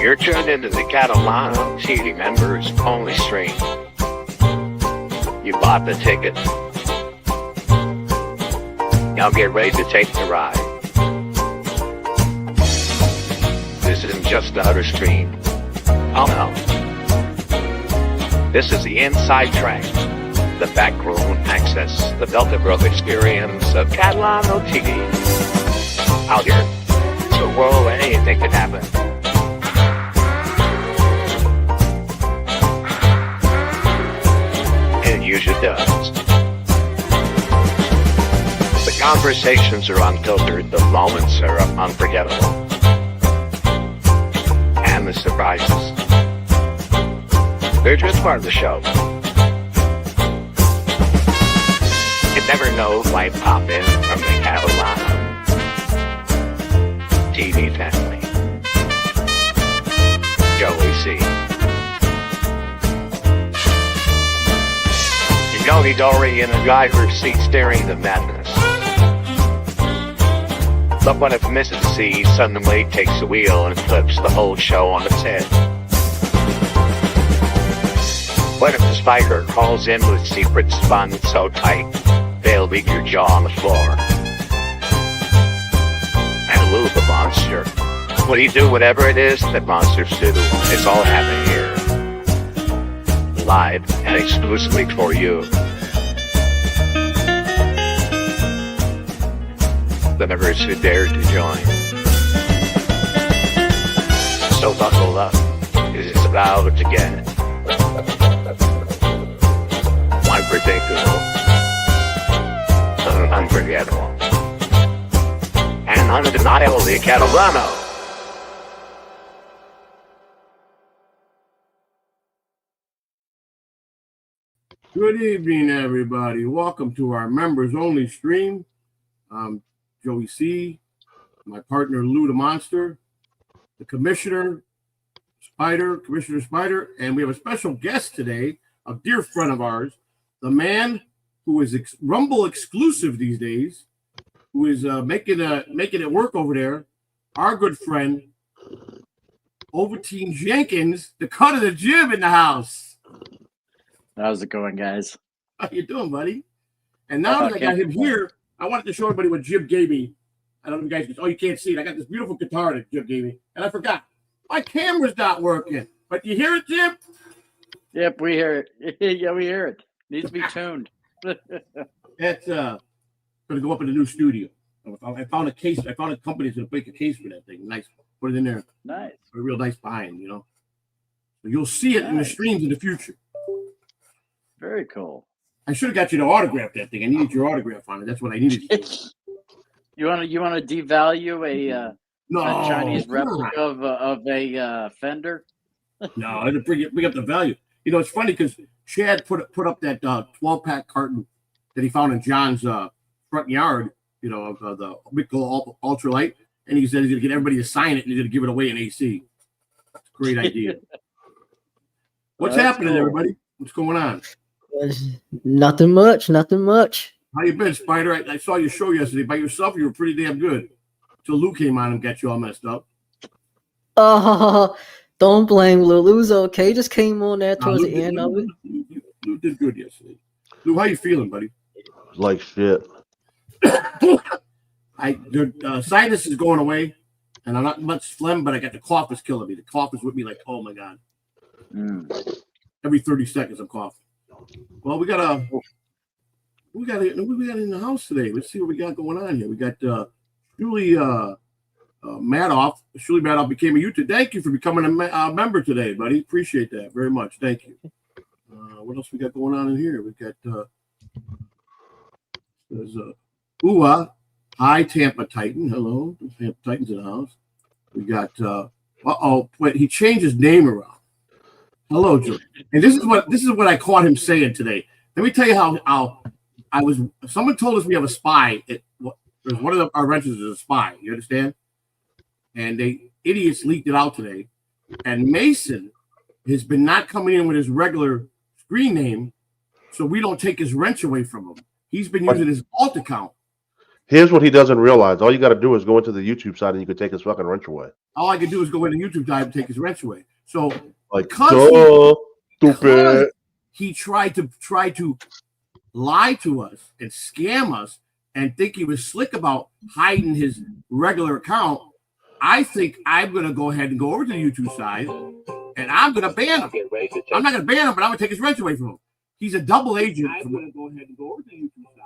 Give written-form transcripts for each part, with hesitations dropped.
You're tuned into the Catalano TV members only stream. You bought the ticket. Now get ready to take the ride. This isn't just another stream. Oh no. This is the inside track, the backroom access, the Delta Growth experience of Catalano TV. Out here, it's a world where anything can happen. And it usually does. The conversations are unfiltered, the moments are unforgettable. And the surprises. They're just part of the show. You never know who might pop in from the Catalano TV family. Joey C. You know he's already in the driver's seat staring the madness. But what if Mrs. C suddenly takes the wheel and flips the whole show on its head? What if the spider crawls in with secrets spun so tight they'll leave your jaw on the floor? And Lou the monster, will he do whatever it is that monsters do? It's all happening here, live and exclusively for you. The members who dared to join. So buckle up, it's about to get unpredictable, unforgettable, and undeniably Catalano. Good evening, everybody. Welcome to our members-only stream. Joey C, my partner Lou the Monster, the Commissioner Spider, and we have a special guest today, a dear friend of ours, the man who is Rumble exclusive these days, who is making it work over there, our good friend, Overteen Jenkins, the cut of the jib in the house. How's it going, guys? How you doing, buddy? And now that I got him here, I wanted to show everybody what Jib gave me. I don't know if you guys can, you can't see it. I got this beautiful guitar that Jib gave me, and I forgot. My camera's not working. But you hear it, Jib? Yep, we hear it. Yeah, we hear it. Needs to be tuned. That's going to go up in the new studio. I found a case. I found a company that's going to make a case for that thing. Nice. Put it in there. Nice. A real nice bind, you know. So you'll see it in the streams in the future. Very cool. I should have got you to autograph that thing. I needed your autograph on it. That's what I needed. You want to devalue a Chinese replica of a Fender? No, it'll bring up the value. You know, it's funny because Chad put up that 12-pack carton that he found in John's front yard, you know, of the Michelob Ultralight, and he said he's going to get everybody to sign it and he's going to give it away in AC. That's a great idea. What's happening, cool. Everybody? What's going on? Nothing much. How you been, Spider? I saw your show yesterday by yourself. You were pretty damn good. Till Lou came on and got you all messed up. Don't blame Lou. Lou's okay. Just came on there towards the end of it. Lou did good yesterday. Lou, how you feeling, buddy? Like shit. The sinus is going away, and I'm not much phlegm, but I got the cough is killing me. The cough is with me like, oh my god. Every 30 seconds I'm coughing. Well, we got in the house today. Let's see what we got going on here. We got Julie Madoff. Julie Madoff became a YouTube. Thank you for becoming a member today, buddy. Appreciate that very much. Thank you. What else we got going on in here? We got there's hi Tampa Titan. Hello, Tampa Titan's in the house. We got wait, he changed his name around. Hello, Julie. And this is what I caught him saying today. Let me tell you how someone told us we have a spy. There's one of our wrenches is a spy. You understand? And idiots leaked it out today. And Mason has been not coming in with his regular screen name, so we don't take his wrench away from him. He's been using his alt account. Here's what he doesn't realize. All you got to do is go into the YouTube side and you can take his fucking wrench away. All I can do is go into YouTube dive and take his wrench away. So Like, because stupid. he tried to lie to us and scam us and think he was slick about hiding his regular account, I think I'm going to go ahead and go over to the YouTube side and I'm going to ban him. I'm not going to ban him, but I'm going to take his wrench away from him. He's a double agent.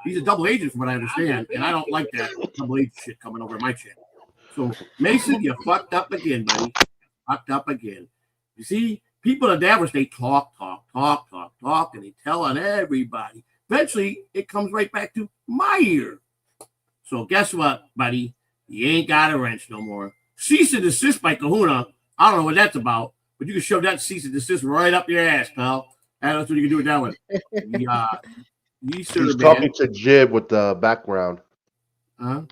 He's a double agent from what I understand, and I don't like that double agent shit coming over my channel. So, Mason, you fucked up again, buddy. Fucked up again. You see, people at Davos, they talk, and they tell on everybody. Eventually, it comes right back to my ear. So, guess what, buddy? You ain't got a wrench no more. Cease and desist by Kahuna. I don't know what that's about, but you can shove that cease and desist right up your ass, pal. That's what you can do with that one. He's talking to Jib with the background. Huh?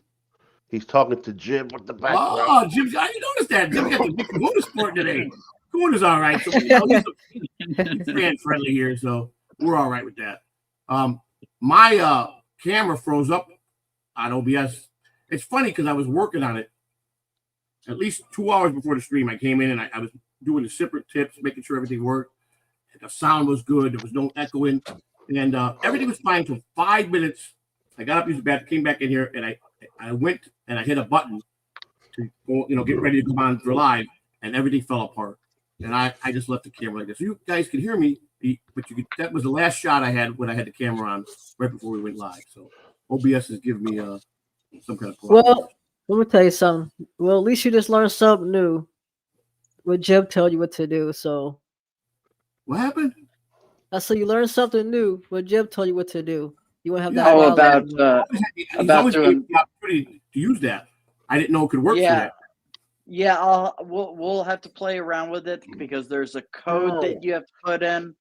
He's talking to Jib with the background. Oh, Jib, I didn't notice that. Jib got the big Kahuna sport today. Kahuna's all right. So, he's fan friendly here, so we're all right with that. My camera froze up on OBS. It's funny because I was working on it at least 2 hours before the stream. I came in and I was doing the separate tips, making sure everything worked. The sound was good. There was no echoing, and everything was fine for 5 minutes. I got up, used the bathroom, came back in here, and I went and I hit a button to go, get ready to come on for live, and everything fell apart. And I just left the camera like this. So you guys can hear me, but that was the last shot I had when I had the camera on right before we went live. So OBS has given me some kind of problem. Well, let me tell you something. Well, at least you just learned something new. What Jeb told you what to do, so. What happened? I said you learned something new. What Jeb told you what to do. You won't have that. Oh, about doing the opportunity to use that. I didn't know it could work for that. Yeah, we'll have to play around with it because there's a code that you have to put in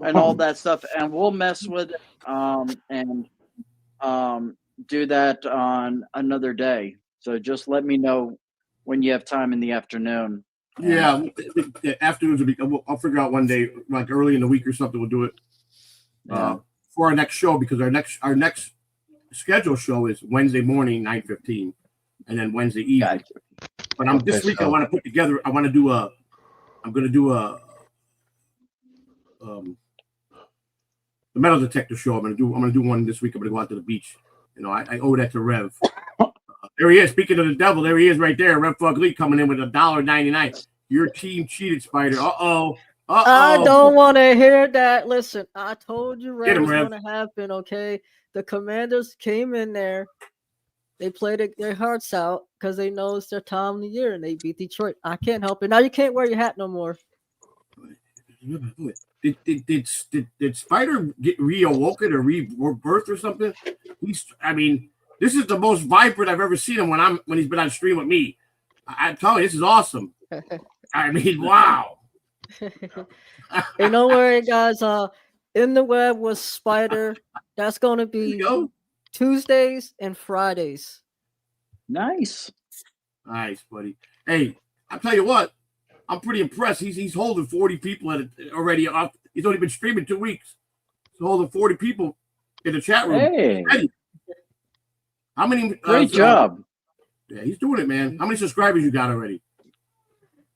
and all that stuff, and we'll mess with it and do that on another day. So just let me know when you have time in the afternoon. Yeah, afternoons will be. I'll figure out one day, like early in the week or something. We'll do it for our next show because our next scheduled show is Wednesday morning 9:15, and then Wednesday evening. But this week I want to put together. I'm going to do a the metal detector show. I'm going to do one this week. I'm going to go out to the beach. I owe that to Rev. There he is. Speaking of the devil, there he is right there. Rev Fug Lee coming in with $1.99. Your team cheated, Spider. Uh-oh. I don't want to hear that. Listen, I told you Rev was going to happen, okay? The Commanders came in there. They played their hearts out because they know it's their time of the year, and they beat Detroit. I can't help it. Now you can't wear your hat no more. Did Spider get reawoken or rebirth or something? This is the most vibrant I've ever seen him when he's been on stream with me. I'm telling you, this is awesome. Wow. Hey, don't worry, guys. In the web was Spider. That's going to be Tuesdays and Fridays. Nice, buddy. Hey, I'll tell you what. I'm pretty impressed. He's holding 40 people already. He's only been streaming 2 weeks. He's holding 40 people in the chat room. Hey. How many? Great job. Yeah, he's doing it, man. How many subscribers you got already?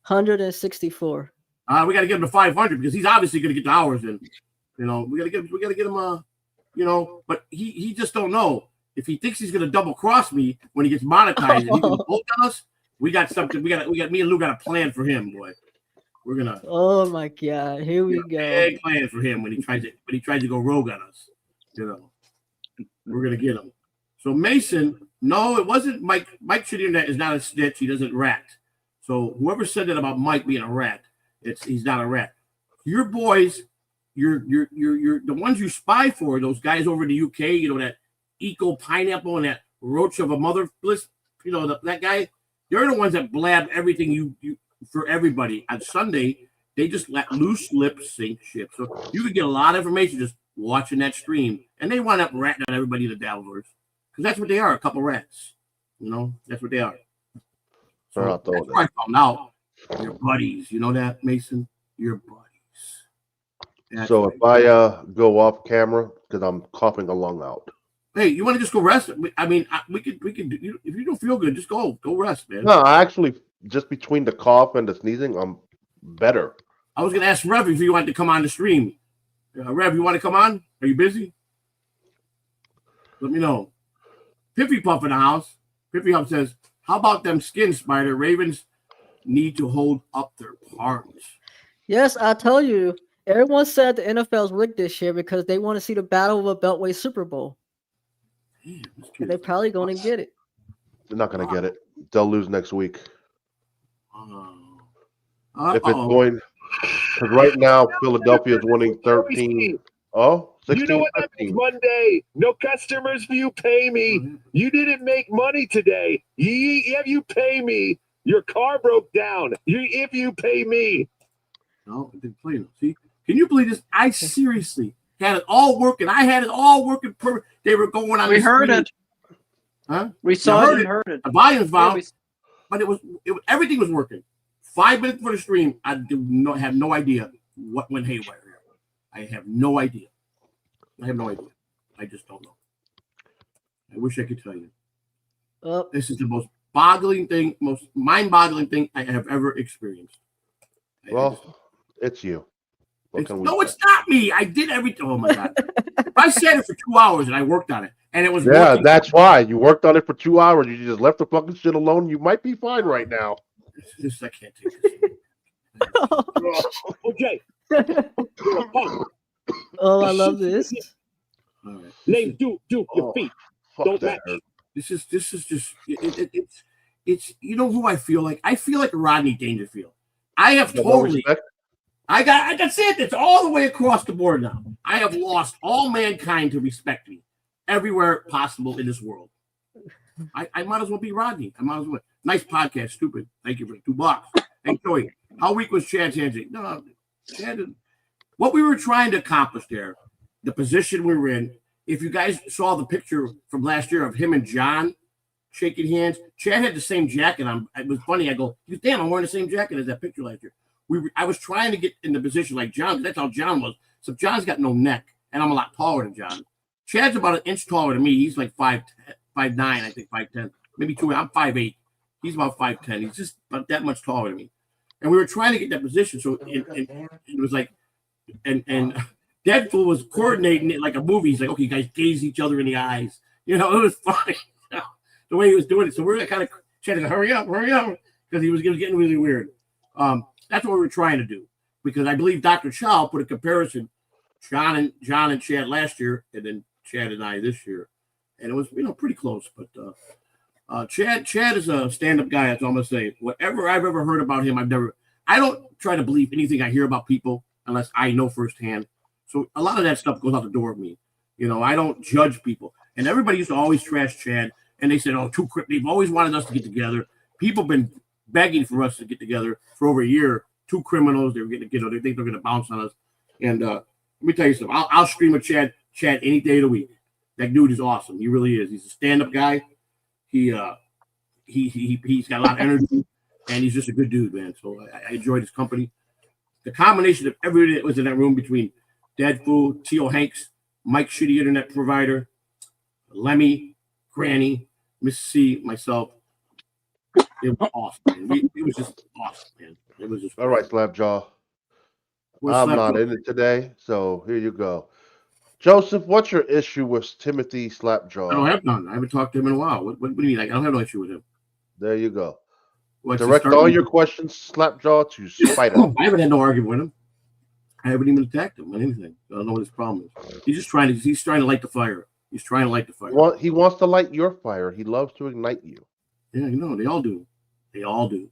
164. We got to get him to 500 because he's obviously going to get the hours in. We got to get him. But he just don't know. If he thinks he's going to double cross me when he gets monetized, and he can vote on us. We got something. We got me and Lou got a plan for him, boy. We're gonna. Oh my God! Here we go. Big plan for him when he tries to go rogue on us. We're gonna get him. So Mason, no, it wasn't Mike. Mike Chidinette is not a snitch. He doesn't rat. So whoever said that about Mike being a rat, he's not a rat. Your boys, you're the ones you spy for. Those guys over in the UK, that Eco Pineapple and that Roach of a Mother Bliss, that guy. They're the ones that blab everything you for everybody. On Sunday, they just let loose lip sync shit. So you could get a lot of information just watching that stream. And they wind up ratting on everybody in the Dabblerverse. Because that's what they are, a couple rats. That's what they are. So that's where I found out. Your buddies. You know that, Mason? Your buddies. So if I go off camera, because I'm coughing a lung out. Hey, you want to just go rest? I mean, we could do, if you don't feel good, just go rest, man. No, I actually just between the cough and the sneezing, I'm better. I was gonna ask Rev if you wanted to come on the stream. Rev, you want to come on? Are you busy? Let me know. Piffy Puff in the house. Piffy Puff says, "How about them skin spider Ravens need to hold up their parts?" Yes, I tell you. Everyone said the NFL's rigged this year because they want to see the battle of a Beltway Super Bowl. Damn, And they're probably going to get it. They're not going to get it. They'll lose next week. If it's going, because right now Philadelphia is winning 13. Oh, 16, you know what that means Monday? No customers if you pay me. You didn't make money today. If you pay me, your car broke down. If you pay me. No, it didn't play them. See, can you believe this? I seriously had it all working. I had it all working. They were going on. We heard it. Huh? We saw it and heard it. The volume's down, but it was everything was working. 5 minutes before the stream, I have no idea what went haywire here. I have no idea. I just don't know. I wish I could tell you. This is the most mind-boggling thing I have ever experienced. Well, it's you. It's not me. I did everything. Oh my God. I sat it for 2 hours and I worked on it. And it was working. That's why. You worked on it for 2 hours. You just left the fucking shit alone. You might be fine right now. I can't take this. Okay. Oh, I love this. All right. Name Duke, your feet. Don't match. This is just it's you know who I feel like? I feel like Rodney Dangerfield. I have totally that's it. It's all the way across the board now. I have lost all mankind to respect me everywhere possible in this world. I might as well be Rodney. I might as well. Nice podcast, stupid. Thank you for the $2. Hey, Joey, how weak was Chad's handshake? No, Chad. What we were trying to accomplish there, the position we were in. If you guys saw the picture from last year of him and John shaking hands, Chad had the same jacket on. It was funny. I go, damn, I'm wearing the same jacket as that picture last year. I was trying to get in the position like John. That's how John was. So John's got no neck, and I'm a lot taller than John. Chad's about an inch taller than me. He's like 5'9", I think 5'10", maybe 2. I'm 5'8". He's about 5'10". He's just about that much taller than me. And we were trying to get that position. So it was like, and Deadpool was coordinating it like a movie. He's like, okay, you guys gaze each other in the eyes. You know, it was funny the way he was doing it. So we're kind of trying to hurry up, because he was getting really weird. That's what we were trying to do, because I believe Dr. Chow put a comparison, John and Chad last year, and then Chad and I this year, and it was pretty close. But Chad is a stand-up guy. That's all I'm gonna say. Whatever I've ever heard about him, I don't try to believe anything I hear about people unless I know firsthand. So a lot of that stuff goes out the door with me. I don't judge people. And everybody used to always trash Chad, and they said, "Oh, they've always wanted us to get together." People have been begging for us to get together for over a year. 2 criminals, they were getting, they think they're going to bounce on us. And let me tell you something. I'll stream with Chad any day of the week. That dude is awesome. He really is. He's a stand-up guy. He's got a lot of energy, and he's just a good dude, man. So I enjoyed his company. The combination of everybody that was in that room between Deadpool, T.O. Hanks, Mike Shitty Internet Provider, Lemmy, Granny, Miss C, myself. It was awesome, man. It was just awesome, man. It was just all right, Slapjaw. I'm not in it today, so here you go. Joseph, what's your issue with Timothy Slapjaw? I don't have none. I haven't talked to him in a while. What do you mean? I don't have no issue with him. There you go. What's direct all your questions, Slapjaw, to Spider. I haven't had no argument with him. I haven't even attacked him on anything. I don't know what his problem is. He's trying to light the fire. He's trying to light the fire. Well, he wants to light your fire. He loves to ignite you. Yeah, they all do. They all do.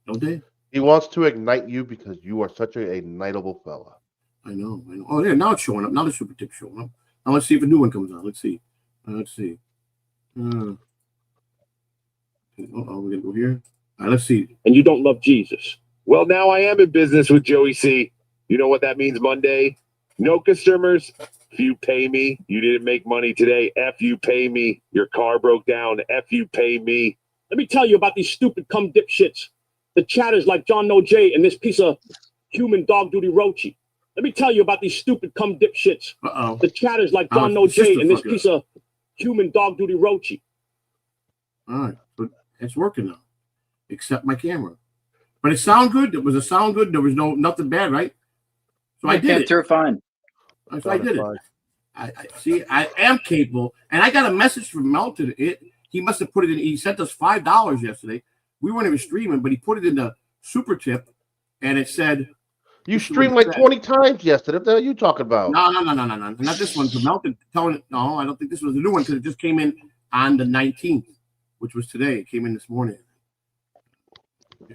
Don't they? He wants to ignite you because you are such a ignitable fella. I know. Oh, yeah, now it's showing up. Now the super tip showing up. Now let's see if a new one comes on. Let's see. We're going to go here. All right, let's see. And you don't love Jesus. Well, now I am in business with Joey C. You know what that means Monday? No customers. If you pay me, you didn't make money today. F you pay me. Your car broke down. F you pay me. Let me tell you about these stupid cum dipshits. The chatters like John No J and this piece of human dog duty Rochi. Let me tell you about these stupid cum dipshits. Uh-oh. The chatters like John No J and this piece of human dog duty roachy. All right, but it's working now, except my camera. But it sounded good. It was a sound good. There was nothing bad, right? So I did it. Through fine. So I did it. I see. I am capable, and I got a message from Melton. He must have put it in. He sent us $5 yesterday. We weren't even streaming, but he put it in the super tip, and it said, "You streamed like 20 times yesterday." What the hell are you talking about? No, not this one. So Melton telling it. No, I don't think this was the new one because it just came in on the 19th, which was today. It came in this morning.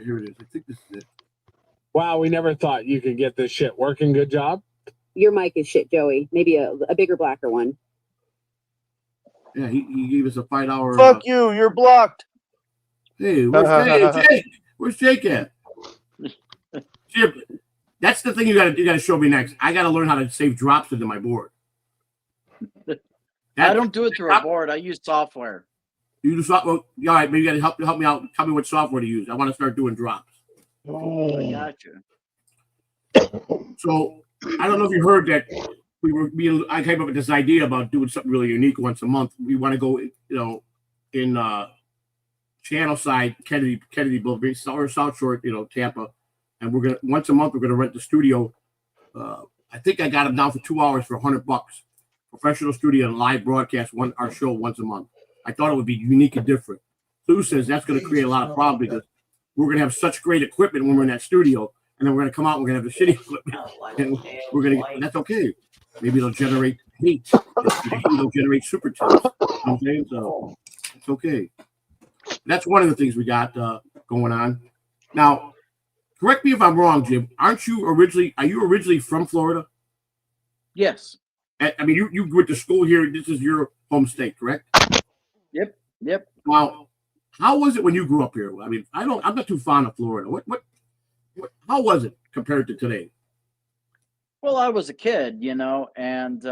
Here it is. I think this is it. Wow, we never thought you could get this shit working. Good job. Your mic is shit, Joey. Maybe a bigger, blacker one. Yeah, he gave us a $5. Fuck you. You're blocked. Hey, where's Jake? Where's Jake at? Chip, that's the thing you gotta show me next. I gotta learn how to save drops into my board. I don't do it through a board. I use software. You do software. All right, maybe you gotta help me out. Tell me what software to use. I want to start doing drops. I got you. So I don't know if you heard that I came up with this idea about doing something really unique once a month. We want to go, in Channel Side, Kennedy Boulevard, or South Shore, Tampa, and we're gonna once a month we're gonna rent the studio. I think I got them down for 2 hours for $100. Professional studio and live broadcast our show once a month. I thought it would be unique and different. Sue says that's going to create a lot of problems because we're going to have such great equipment when we're in that studio, and then we're going to come out and we're going to have the shitty equipment, and we're going to. That's okay. Maybe it'll generate heat. It'll generate super tips. Okay, so it's okay. That's one of the things we got going on. Now, correct me if I'm wrong, Jim. Are you originally from Florida? Yes. I mean, you went to school here. This is your home state, correct? Yep. Now, how was it when you grew up here? I mean, I'm not too fond of Florida. How was it compared to today? Well, I was a kid, and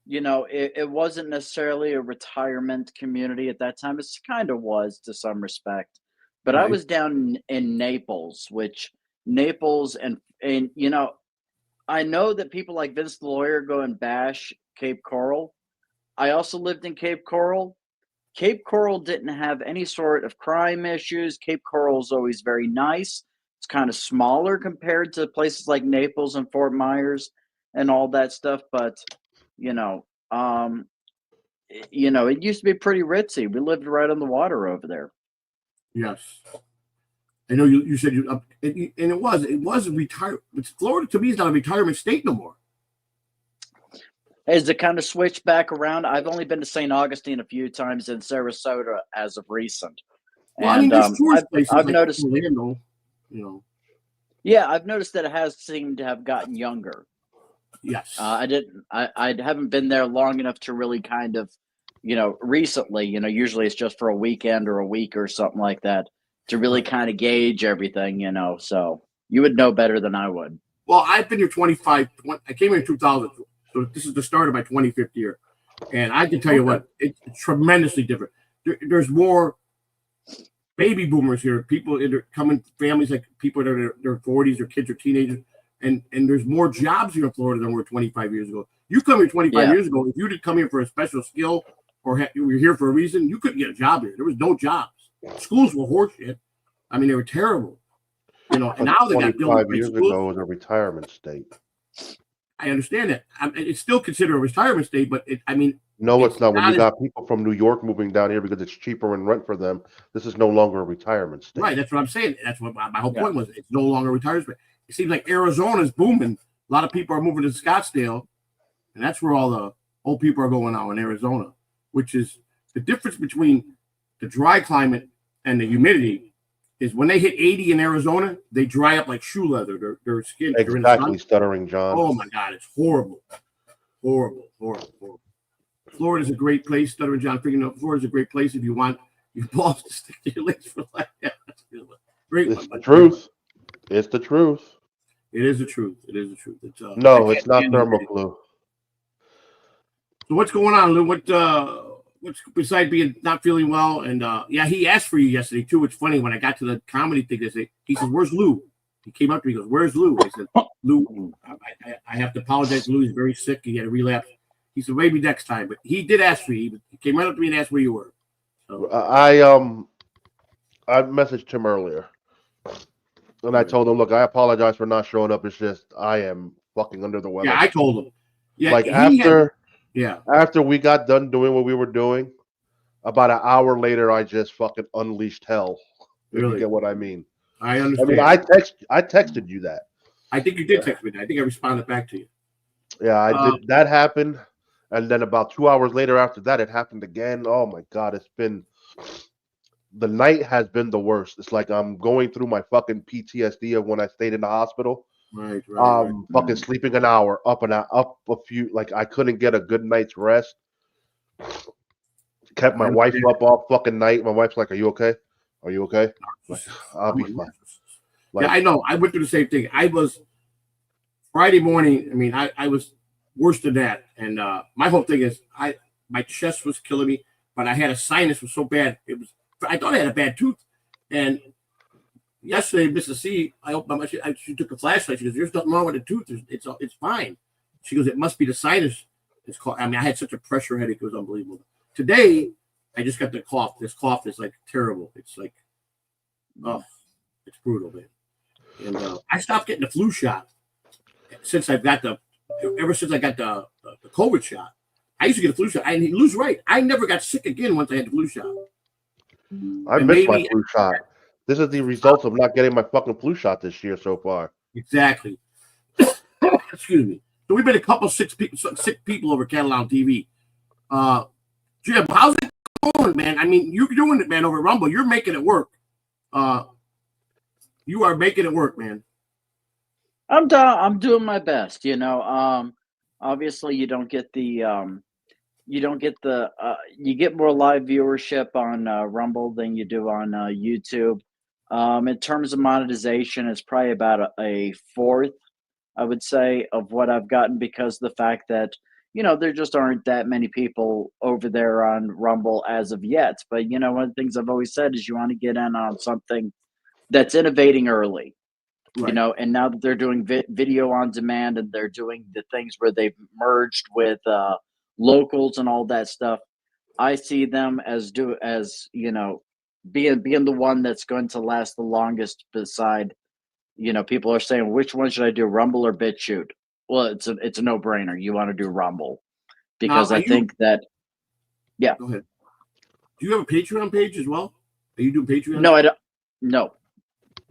it wasn't necessarily a retirement community at that time. It kind of was to some respect, but right. I was down in Naples, and I know that people like Vince the Lawyer go and bash Cape Coral. I also lived in Cape Coral. Cape Coral didn't have any sort of crime issues. Cape Coral is always very nice. It's kind of smaller compared to places like Naples and Fort Myers and all that stuff. But, it used to be pretty ritzy. We lived right on the water over there. Yes. I know you said and it was a retirement. Florida to me is not a retirement state no more. As it kind of switched back around, I've only been to St. Augustine a few times in Sarasota as of recent. Well, and, there's tourist places I've like noticed, Orlando, Yeah, I've noticed that it has seemed to have gotten younger. Yes. I haven't been there long enough to really kind of, recently, usually it's just for a weekend or a week or something like that to really kind of gauge everything, so you would know better than I would. Well, I've been here 25. I came here in 2000. So this is the start of my 25th year. And I can tell you what, it's tremendously different. There's more baby boomers here, people coming, families like people that are in their 40s, their kids are teenagers. And there's more jobs here in Florida than were 25 years ago. You come here 25 years ago, if you didn't come here for a special skill or you were here for a reason, you couldn't get a job here. There was no jobs. Schools were horseshit. I mean, they were terrible. And now they got 25 years ago was a retirement state. I understand that. It's still considered a retirement state, but no, it's not. When you got people from New York moving down here because it's cheaper in rent for them, this is no longer a retirement state. Right. That's what I'm saying. That's what my whole point was. It's no longer a retirement state. It seems like Arizona is booming. A lot of people are moving to Scottsdale, and that's where all the old people are going now in Arizona, which is the difference between the dry climate and the humidity. Is when they hit 80 in Arizona, they dry up like shoe leather. Their skin. Exactly, Stuttering John. Oh my God, it's horrible. Horrible. Florida's a great place, Stuttering John. Florida's a great place if you want your balls to stick to your legs for like that. Great. It's the truth. It's the truth. It is the truth. It's no, it's not thermoclu. So what's going on, Lou? What's besides being not feeling well? And he asked for you yesterday too. It's funny when I got to the comedy thing. He said, "Where's Lou?" He came up to me. He goes, "Where's Lou?" I said, "Lou, I have to apologize. Lou is very sick. He had a relapse. He said maybe next time, but he did ask me. He came right up to me and asked where you were. So, I messaged him earlier, and I told him, look, I apologize for not showing up. It's just I am fucking under the weather. yeah, I told him. Yeah, like after we got done doing what we were doing, about an hour later, I just fucking unleashed hell. If you get what I mean. I understand. I texted you that. I think you did text me that. I think I responded back to you. Yeah, I did. That happened, and then about 2 hours later after that, it happened again. Oh my god, the night has been the worst. It's like I'm going through my fucking PTSD of when I stayed in the hospital. Right. Fucking sleeping an hour, up a few. Like I couldn't get a good night's rest. Kept my wife up all fucking night. My wife's like, "Are you okay? Are you okay?" Like, I'll be fine. Yeah, I know. I went through the same thing. I was Friday morning. I mean, I was worse than that. And my whole thing is, my chest was killing me, but I had a sinus was so bad. I thought I had a bad tooth. And yesterday, Mrs. C, she took a flashlight. She goes, "There's nothing wrong with the tooth. It's fine." She goes, "It must be the sinus." It's called. I mean, I had such a pressure headache. It was unbelievable. Today, I just got the cough. This cough is like terrible. It's like, it's brutal, man. And I stopped getting the flu shot ever since I got the COVID shot. I used to get a flu shot. And Lou's right. I never got sick again once I had the flu shot. I missed my flu shot. This is the result of not getting my fucking flu shot this year so far. Exactly. Excuse me. So we've been a couple sick people over Catalan TV. Jim, how's it going, man? I mean, you're doing it, man, over Rumble. You're making it work. You are making it work, man. I'm doing my best, you know. Obviously you get more live viewership on Rumble than you do on YouTube. In terms of monetization, it's probably about a fourth, I would say, of what I've gotten because of the fact that, you know, there just aren't that many people over there on Rumble as of yet. But, you know, one of the things I've always said is you want to get in on something that's innovating early, right. You know, and now that they're doing video on demand and they're doing the things where they've merged with locals and all that stuff, I see them as you know, being the one that's going to last the longest beside, you know, people are saying, which one should I do, Rumble or BitChute? Well, it's a no-brainer. You want to do Rumble because I think that, yeah. Go ahead. Do you have a Patreon page as well? Are you doing Patreon? No, I don't. No.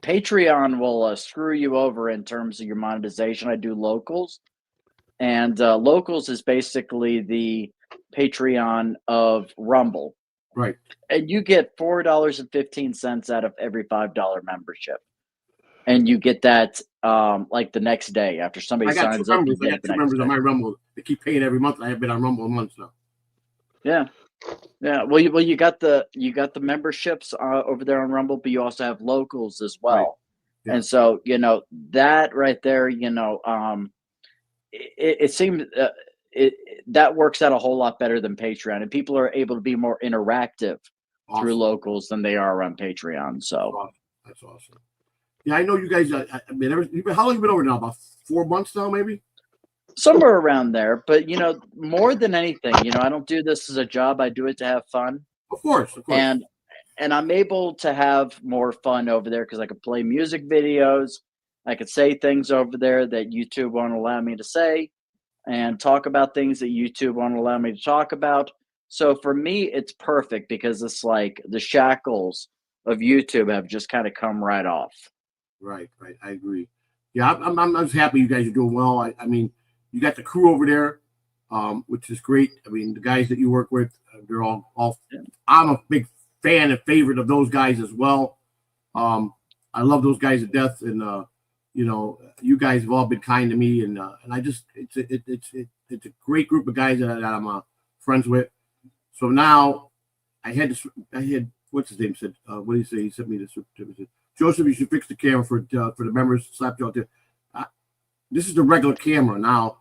Patreon will screw you over in terms of your monetization. I do locals, and locals is basically the Patreon of Rumble. Right. And you get $4.15 out of every $5 membership. And you get that like the next day after somebody signs up. I got two members on my Rumble. They keep paying every month. I have been on Rumble a month now. Yeah. Yeah. Well, you got the memberships over there on Rumble, but you also have locals as well. Right. Yeah. And so, you know, that right there, you know, it seems that works out a whole lot better than Patreon, and people are able to be more interactive through locals than they are on Patreon. So that's awesome. Yeah, I know you guys. I mean, how long have you been over now? About 4 months now, maybe? Somewhere around there. But, you know, more than anything, you know, I don't do this as a job. I do it to have fun. Of course. And I'm able to have more fun over there because I could play music videos. I could say things over there that YouTube won't allow me to say and talk about things that YouTube won't allow me to talk about. So for me, it's perfect because it's like the shackles of YouTube have just kind of come right off. Right. I agree. Yeah, I'm just happy you guys are doing well. I mean, you got the crew over there, which is great. I mean, the guys that you work with, they're all. I'm a big fan and favorite of those guys as well. I love those guys to death, and you know, you guys have all been kind to me, and I just it's a great group of guys that I'm friends with. So now I had what's his name said? What did he say? He sent me the super tip. He said, Joseph, you should fix the camera for the members. Slap you out there. This is the regular camera. Now,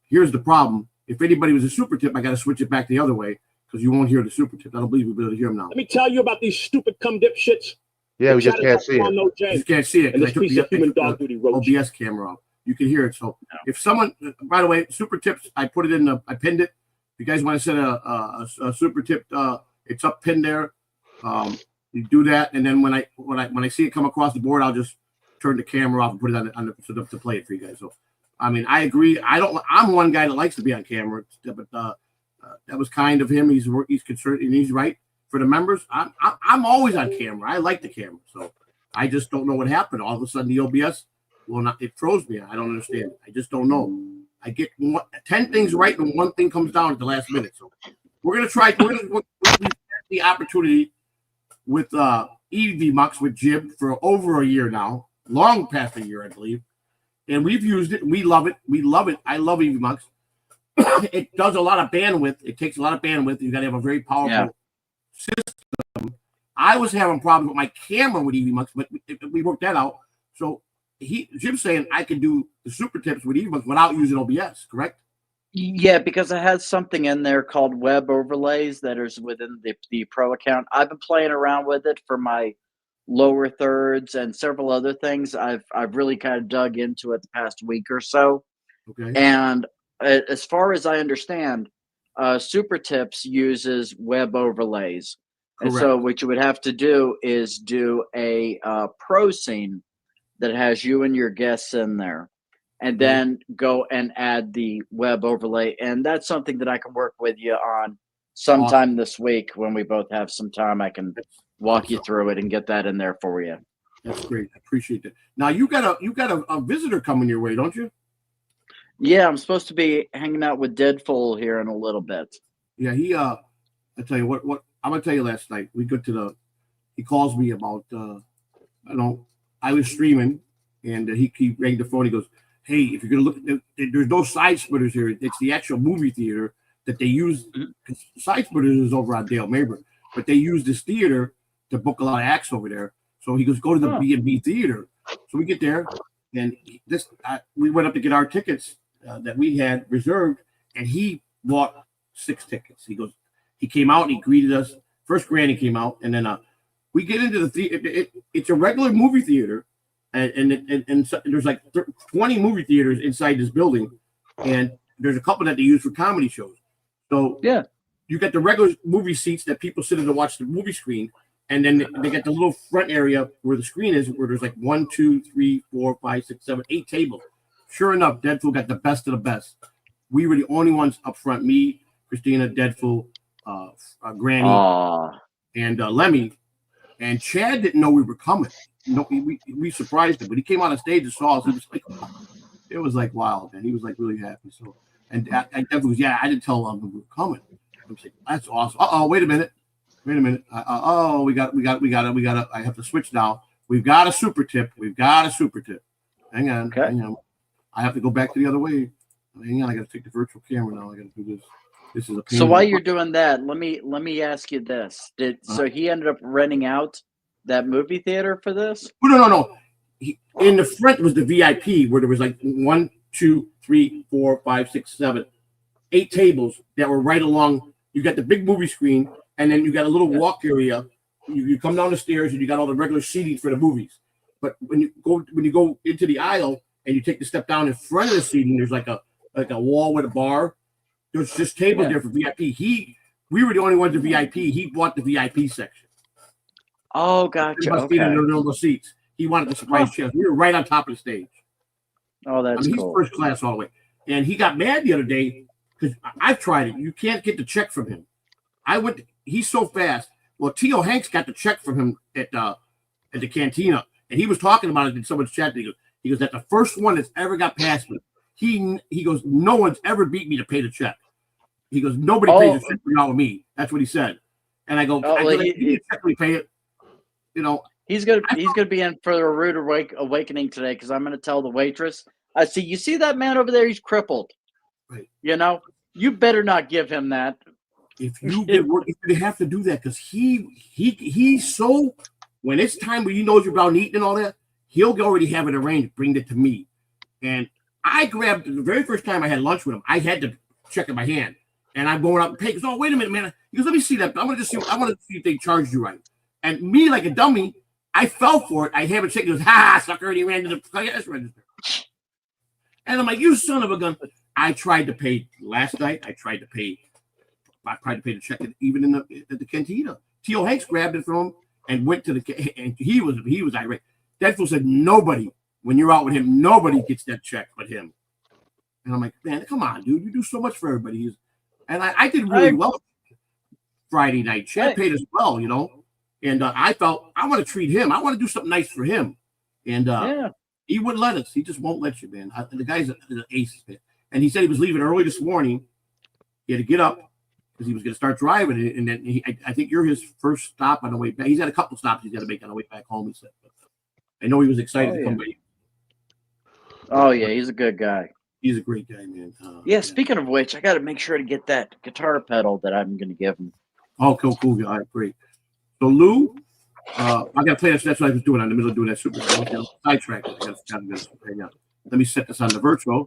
here's the problem. If anybody was a super tip, I got to switch it back the other way because you won't hear the super tip. I don't believe you'll be able to hear him now. Let me tell you about these stupid cum dipshits. Yeah, we just can't see it. You just can't see it. And this piece of human dog duty roach. OBS camera off. You can hear it. So if someone, by the way, super tips, I put it in I pinned it. you guys want to send a super tip, it's up pinned there. You do that, and then when I see it come across the board, I'll just turn the camera off and put it on to play it for you guys. So, I mean, I agree. I'm one guy that likes to be on camera, but that was kind of him. He's concerned and he's right for the members. I'm always on camera. I like the camera, so I just don't know what happened. All of a sudden, the OBS it froze me. I don't understand it. I just don't know. I get 10 things right and one thing comes down at the last minute. So we're gonna try. We're gonna the opportunity with EV Mux with Jib for over a year now, long past a year, I believe, and we've used it. We love it. We love it. I love EV Mux. It does a lot of bandwidth. It takes a lot of bandwidth. You got to have a very powerful system. I was having problems with my camera with EV Mux, but we worked that out. So Jim's saying I can do the super tips with EV Mux without using OBS, correct? Yeah, because it has something in there called web overlays that is within the pro account. I've been playing around with it for my lower thirds and several other things. I've really kind of dug into it the past week or so. Okay. And as far as I understand, Super Tips uses web overlays. Correct. And so what you would have to do is do a pro scene that has you and your guests in there. And then go and add the web overlay. And that's something that I can work with you on sometime this week when we both have some time. I can walk you through it and get that in there for you. That's great. I appreciate that. Now you got a visitor coming your way, don't you? Yeah, I'm supposed to be hanging out with Deadful here in a little bit. Yeah, I tell you what I'm gonna tell you. Last night we go to he calls me about I was streaming and he rang the phone. He goes, hey, if you're going to look, there's no side splitters here. It's the actual movie theater that they use. Side splitters is over on Dale Mabry, but they use this theater to book a lot of acts over there. So he goes, go to the B&B theater. So we get there, and we went up to get our tickets that we had reserved, and he bought 6 tickets. He came out and he greeted us. First Granny came out, and then we get into the theater. It's a regular movie theater. And so there's like 20 movie theaters inside this building, and there's a couple that they use for comedy shows. So yeah, you got the regular movie seats that people sit in to watch the movie screen, and then they got the little front area where the screen is, where there's like 1, 2, 3, 4, 5, 6, 7, 8 tables. Sure enough, Deadful got the best of the best. We were the only ones up front. Me, Christina, Deadful, Granny, and Lemmy, and Chad didn't know we were coming. No, we surprised him, but he came on the stage and saw us. It was like wild, and he was like really happy. So, and I definitely was, I didn't tell him we were coming. I was like, that's awesome. Wait a minute. We got it. I have to switch now. We've got a super tip. Hang on. Okay. Hang on. I have to go back to the other way. Hang on. I got to take the virtual camera now. I got to do this. This is a pain. So while you're doing that, let me ask you this: so he ended up renting out that movie theater for this? No. In the front was the VIP where there was like 1, 2, 3, 4, 5, 6, 7, 8 tables that were right along. You got the big movie screen, and then you got a little walk area. You come down the stairs, and you got all the regular seating for the movies. But when you go into the aisle and you take the step down in front of the seating, there's like a wall with a bar. There's just tables there for VIP. We were the only ones to VIP. He bought the VIP section. Oh, gotcha. Okay. Normal seats. He wanted the surprise chairs. We were right on top of the stage. Oh, that's he's cool. First class all the way. And he got mad the other day because I've tried it. You can't get the check from him. He's so fast. Well, T.O. Hanks got the check from him at the cantina, and he was talking about it in someone's chat. He goes, that's the first one that's ever got past me. He goes, no one's ever beat me to pay the check. He goes, nobody pays the check with me. That's what he said. And I go, you check me pay it. He's gonna be in for a rude awakening today because I'm gonna tell the waitress. I see. You see that man over there? He's crippled. Right. You better not give him that. If you get work, you have to do that because he's so. When it's time when he knows you're about eating and all that, he'll already have it arranged. Bring it to me, and I grabbed the very first time I had lunch with him. I had to check in my hand, and I'm going up and pay. He goes, oh, wait a minute, man. He goes, let me see that. I want to see if they charged you right. And me, like a dummy, I fell for it. I haven't checked. He goes, sucker, and he ran to the cash register. And I'm like, you son of a gun. I tried to pay last night. I tried to pay I tried to pay the check even at the cantina. T.O. Hanks grabbed it from him and went to the, and he was irate. That fool said, nobody, when you're out with him, nobody gets that check but him. And I'm like, man, come on, dude. You do so much for everybody. And I did really well Friday night. Chad paid us well, you know. And I felt, I want to treat him. I want to do something nice for him. And he wouldn't let us. He just won't let you, man. The guy's an ace, man. And he said he was leaving early this morning. He had to get up because he was going to start driving. And then I think you're his first stop on the way back. He's had a couple stops he's got to make on the way back home, he said. But I know he was excited to come back. Oh, yeah. He's a good guy. He's a great guy, man. Speaking of which, I got to make sure to get that guitar pedal that I'm going to give him. Oh, cool guy. All right, great. So, Lou, I got to play that. That's what I was doing. I'm in the middle of doing that super sidetrack. Let me set this on the virtual.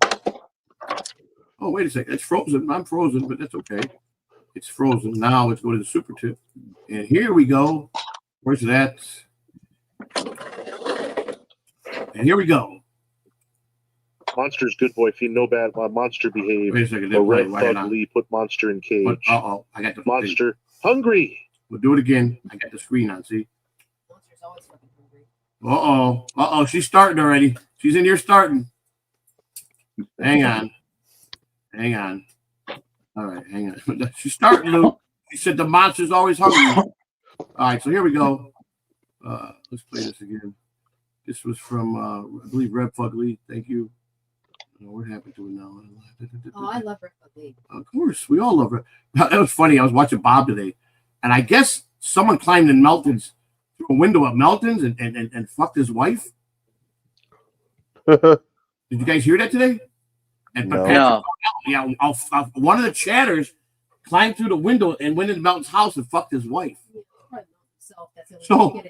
Oh, wait a second. It's frozen. I'm frozen, but that's okay. It's frozen. Now let's go to the super tip. And here we go. Where's that? And here we go. Monster's good boy. Feel no bad. Monster behave. Wait a second. A red thug Lee put Monster in cage. I got the Monster hungry. We'll do it again. I got the screen on. See. Monster's always fucking hungry. She's starting already. She's in here starting. Hang on. All right, hang on. She's starting, Lou. She said the monster's always hungry. All right, so here we go. Let's play this again. This was from, I believe, Rev Fugly. Thank you. What happened to it now? Oh, I love Rick Lee. Of course, we all love her. That was funny. I was watching Bob today, and I guess someone climbed in Melton's through a window at Melton's and fucked his wife. Did you guys hear that today? And No. Yeah, one of the chatters climbed through the window and went into Melton's house and fucked his wife. So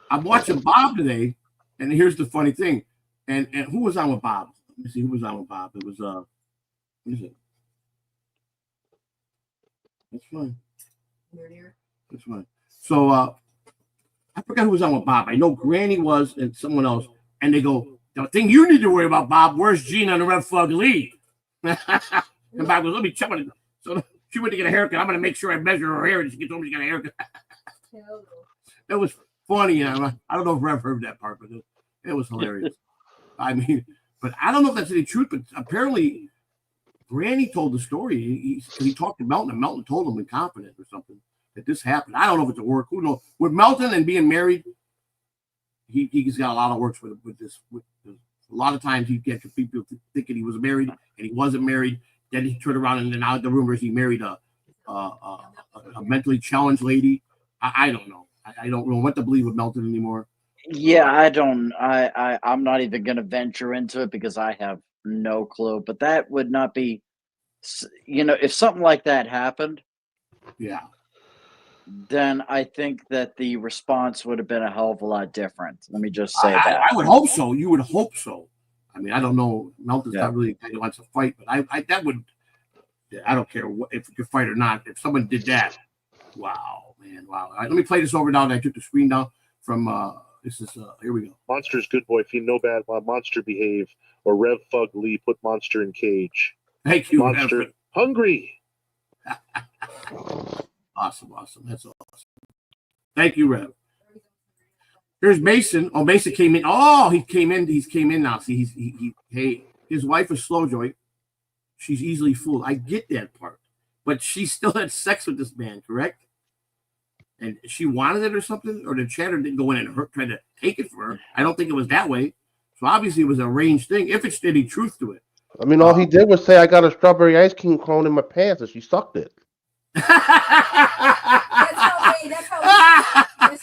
I'm watching Bob today, and here's the funny thing. And who was on with Bob? Let me see who was on with Bob. It was what is it? That's fine. That's fine. So I forgot who was on with Bob. I know Granny was and someone else. And they go, the thing you need to worry about, Bob, where's Gina on the Red Fug League? And Bob goes, let me check on it. So she went to get a haircut. I'm going to make sure I measure her hair. And she gets home, she got a haircut. That was funny. I don't know if Rev heard that part, but it was hilarious. I mean, but I don't know if that's any truth, but apparently Granny told the story. He talked to Melton, and Melton told him in confidence or something that this happened. I don't know if it's a work. Who knows? With Melton and being married, he's got a lot of works with this. A lot of times he gets people thinking he was married and he wasn't married. Then he turned around and then out the rumors he married a mentally challenged lady. I don't know. I don't know what to believe with Melton anymore. Yeah, I don't. I'm not even going to venture into it because I have no clue. But that would not be, if something like that happened. Yeah. Then I think that the response would have been a hell of a lot different. Let me just say that. I would hope so. You would hope so. I mean, I don't know. Melton's not really the guy who wants to fight, but I don't care if you can fight or not. If someone did that, wow, man, wow. All right, let me play this over now. I took the screen down from this is here we go. Monster's good boy. Feel no bad. Monster behave. Or Rev Fug Lee put Monster in cage. Thank you, Monster Rev. hungry. Awesome. That's awesome. Thank you, Rev. Here's Mason. Oh, Mason came in. Oh, he came in. He's came in now. See, hey, his wife is slow joy. She's easily fooled. I get that part. But she still had sex with this man, correct? And she wanted it or something? Or the chatter didn't go in and try to take it for her. I don't think it was that way. So obviously it was an arranged thing, if it's any truth to it. I mean, all he did was say, I got a strawberry ice cream cone in my pants, and she sucked it. That's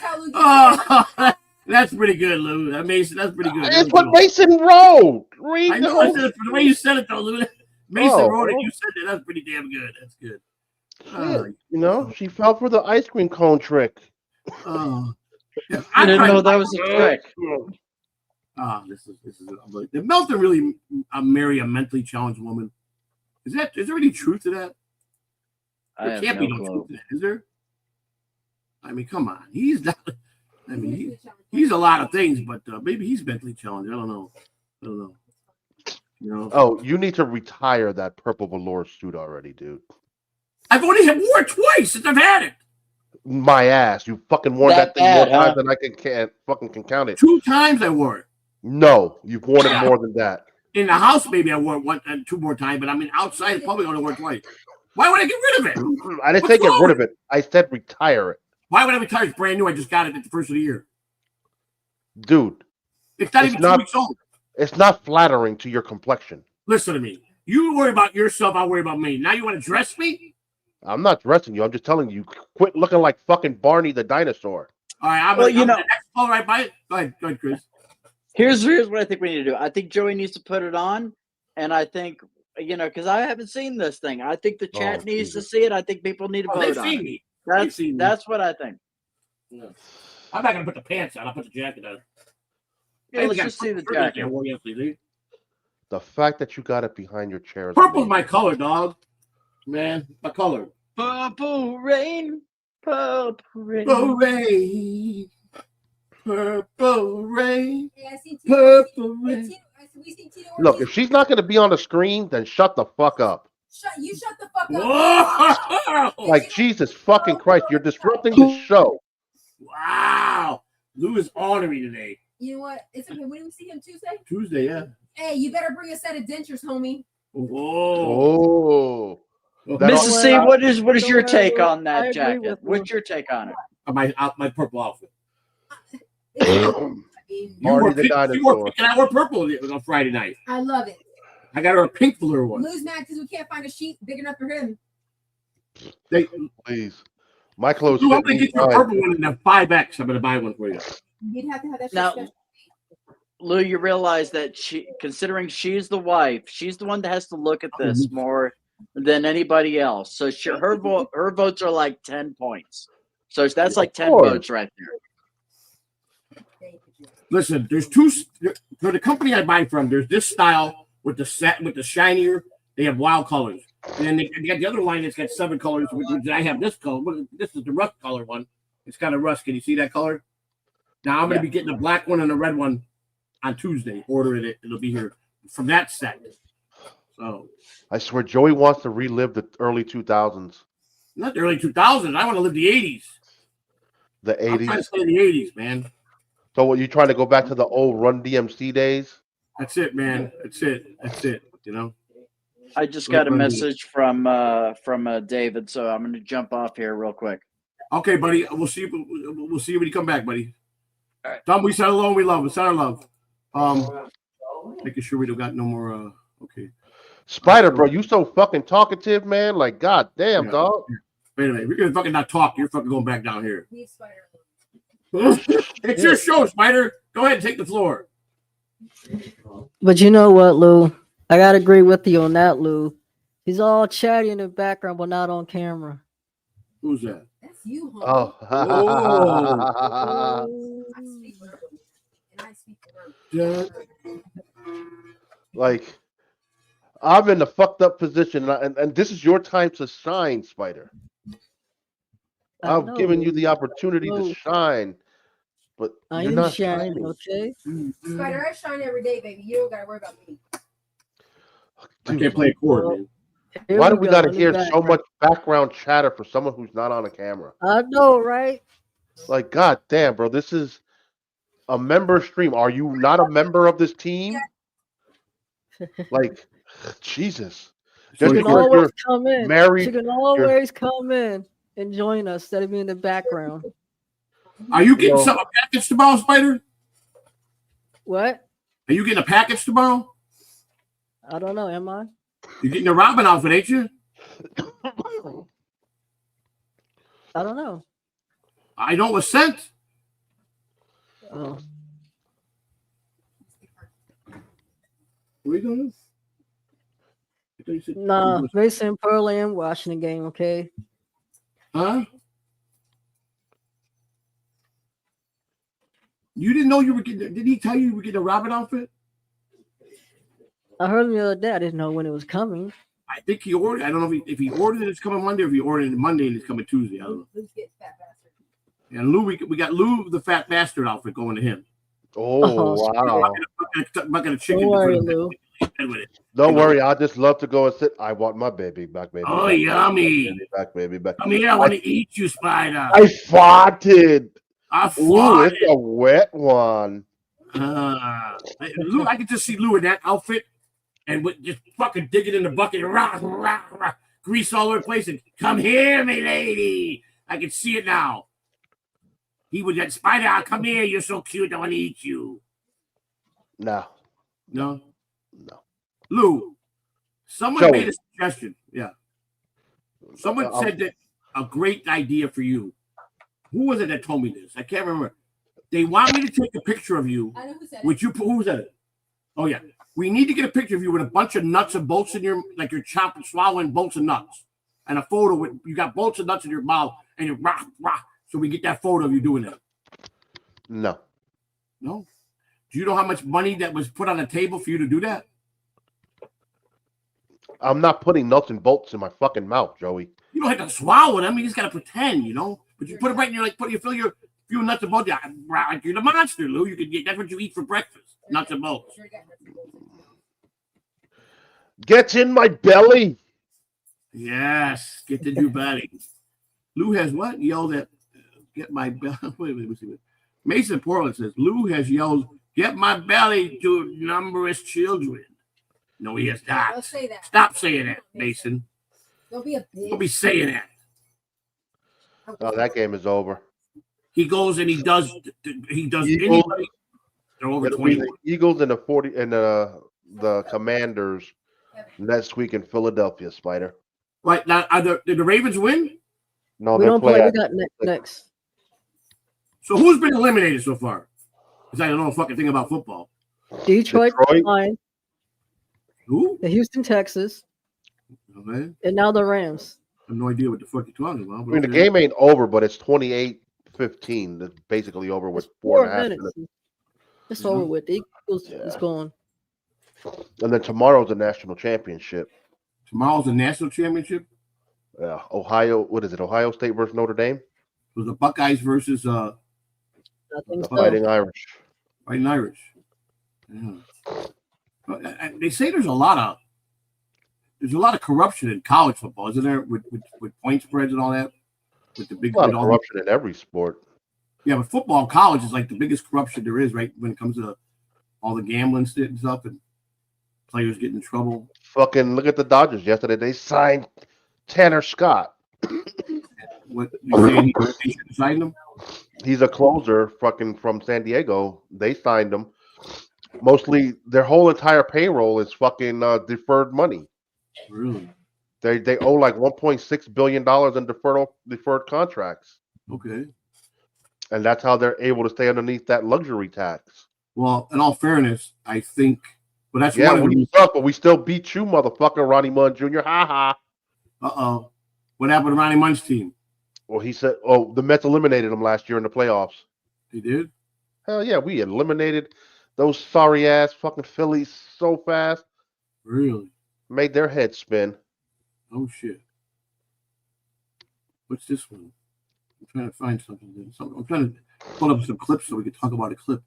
how Lou that's pretty good, Lou. Mason, that's pretty good. That's what Mason wrote. I know. I said it, the way you said it, though, Lou. Mason wrote it. You said it. That's pretty damn good. That's good. She fell for the ice cream cone trick. I didn't know that was a trick. This is unbelievable. Did Melton really marry a mentally challenged woman? Is there any truth to that? There can't be no truth to that, is there? I mean, come on. He's not. I mean, he's a lot of things, but maybe he's mentally challenged. I don't know. You know. Oh, you need to retire that purple velour suit already, dude. I've only had worn it twice since I've had it. My ass, you fucking worn that thing more times than I can count it. 2 times I wore it. No, you've worn it more than that. In the house, maybe I wore it 1 and 2 more times, but I mean outside, probably only wore it twice. Why would I get rid of it? I didn't say get rid of it. I said retire it. Why would I retire? It's brand new. I just got it at the first of the year. Dude. It's not even 2 weeks old. It's not flattering to your complexion. Listen to me. You worry about yourself, I'll worry about me. Now you want to dress me? I'm not dressing you. I'm just telling you, quit looking like fucking Barney the dinosaur. All right, I'm the next caller right by it. Go ahead, Chris. Here's what I think we need to do. I think Joey needs to put it on, and I think because I haven't seen this thing. I think the chat needs to see it. I think people need to vote on it. That's what I think. No. I'm not gonna put the pants on. I'll put the jacket on. Yeah, let's just see the jacket. The fact that you got it behind your chair. Purple's my color, dog. Man, my color. Purple rain. Purple rain. Purple rain. Purple rain. Purple rain. Look, if she's not going to be on the screen, then shut the fuck up. Shut the fuck up. Whoa! Like, Jesus fucking Christ, you're disrupting the show. Wow. Lou is honoring me today. You know what? It's okay. When do we see him Tuesday? Tuesday, yeah. Hey, you better bring a set of dentures, homie. Whoa. Mrs. C, what is your take on that jacket? What's your take on it? My purple outfit. Marty the dinosaur. And I wore purple on Friday night. I love it. I got her a pink velour one. Lou's mad because we can't find a sheet big enough for him. Please. My clothes. Lou, I'm going to get you a purple one in the 5X. I'm going to buy one for you. You'd have to have that Now, shit. Lou, you realize that considering she's the wife, she's the one that has to look at this more than anybody else. So her votes are like 10 points. So that's like 10 votes right there. Listen, there's two for the company I buy from. There's this style with the shinier. They have wild colors, and then they got the other line that's got 7 colors. Which I have this color. This is the rust color one. It's got a rust. Can you see that color? Now I'm going to be getting the black one and the red one on Tuesday. Ordering it. It'll be here from that set. So I swear, Joey wants to relive the early 2000s. Not the early 2000s. I want to live the 80s. The 80s. I'm trying to stay in the 80s, man. So what, you trying to go back to the old Run DMC days? That's it, man. That's it. You know. I just got a message from David, so I'm going to jump off here real quick. Okay, buddy. We'll see you when you come back, buddy. All right. Tom, we said hello. We love. We said our love. Making sure we don't got no more. Okay. Spider, bro, you so fucking talkative, man. Like, god damn, dog. Wait a minute. We're gonna fucking not talk. You're fucking going back down here. It's your show, Spider. Go ahead and take the floor. But you know what, Lou? I gotta agree with you on that, Lou. He's all chatty in the background, but not on camera. Who's that? That's you, homie. Oh. I speak for him, and I speak for him. Like, I'm in a fucked up position, and this is your time to shine, Spider. I've given you the opportunity to shine, but you're not shining. Okay? Spider, I shine every day, baby. You don't gotta worry about me. I can't play a chord, man. Why do we gotta hear so much background chatter for someone who's not on a camera? I know, right? Like, god damn, bro, this is a member stream. Are you not a member of this team? Like, Jesus. She can always come in. Married, she can always come in and join us instead of being in the background. Are you getting a package tomorrow, Spider? What? Are you getting a package tomorrow? I don't know. Am I? You're getting a Robin outfit, ain't you? I don't know. I know it was sent. Oh. What are you doing? Nah, Mason and Pearl am watching the game, okay? Huh? You didn't know you were getting? Did he tell you you were getting a Robin outfit? I heard him the other day. I didn't know when it was coming. I think he ordered. I don't know if he ordered it. It's coming Monday, or if he ordered it Monday and it's coming Tuesday. I don't know. And Lou, we got Lou the fat bastard outfit going to him. Oh wow! Bucket of chicken. Don't worry, Lou. with it. Don't worry, I just love to go and sit. I want my baby back, baby. Oh, back, yummy. baby back, baby back. Come here, I want to eat you, Spider. I farted. I Ooh, farted. it's a wet one. Lou, I could just see Lou in that outfit and with just fucking dig it in the bucket, rah, rah, rah, grease all over the place, and come here, me lady. I can see it now. He would get Spider. Come here, you're so cute. I want to eat you. No. Lou, someone Joey. made a suggestion. Yeah. Someone said that a great idea for you. Who was it that told me this? I can't remember. They want me to take a picture of you. I know who said Would you? Who was that? Oh yeah. We need to get a picture of you with a bunch of nuts and bolts in your, like you're chopping, swallowing bolts and nuts, and a photo with you got bolts and nuts in your mouth, and you're rah rah. So we get that photo of you doing that. No. No. Do you know how much money that was put on the table for you to do that? I'm not putting nuts and bolts in my fucking mouth, Joey. You don't have to swallow them. You just gotta pretend, you know. But you put it right in your you fill your few nuts and bolts. You're the monster, Lou. You can get that's what you eat for breakfast. Nuts and bolts. Get in my belly. Yes, get the new belly. Lou has what? Yelled at get my belly. Wait. Mason Portland says Lou has yelled, "Get my belly" to numerous children. No, he has not. Don't say that. Stop saying that, Mason. Don't be a bitch. Don't be saying that. Oh, that game is over. He goes and he does Eagles. anybody. They're over It'll be 20. the Eagles and the 40 and the Commanders next week in Philadelphia, Spider. Right now, did the Ravens win? No, We they're don't play. We playing. got next. So who's been eliminated so far? Because I don't know a fucking thing about football. Detroit, Detroit? Lions, Who? the Houston Texans, Okay. and now the Rams. I have no idea what the fuck you're talking about. I but mean, the okay. game ain't over, but it's 28-15. It's basically over with It's 4.5 minutes. minutes. It's Yeah. over with. The Eagles Yeah. is gone. And then tomorrow's the national championship. Tomorrow's the national championship. Ohio, what is it? Ohio State versus Notre Dame? It was the Buckeyes versus I think so. Fighting Irish. Fighting Irish. Yeah. They say there's a lot of corruption in college football, isn't there? With point spreads and all that. With the big A lot with of all corruption in every sport. yeah, but football in college is like the biggest corruption there is, right? When it comes to all the gambling and stuff and players get in trouble. Fucking look at the Dodgers yesterday. They signed Tanner Scott. What you saying? They should sign them? He's a closer fucking from San Diego. They signed him. Mostly their whole entire payroll is fucking deferred money. Really? They owe like $1.6 billion in deferred contracts. Okay. And that's how they're able to stay underneath that luxury tax. Well, in all fairness, I think but that's Yeah, one of we the suck, but we still beat you, motherfucker, Ronnie Munn Jr. Ha ha. uh-oh. What happened to Ronnie Munn's team? Well, he said, oh, the Mets eliminated him last year in the playoffs. They did? Hell yeah, we eliminated those sorry ass fucking Phillies so fast. Really? Made their heads spin. Oh shit. What's this one? I'm trying to find something. I'm trying to pull up some clips so we can talk about a clip.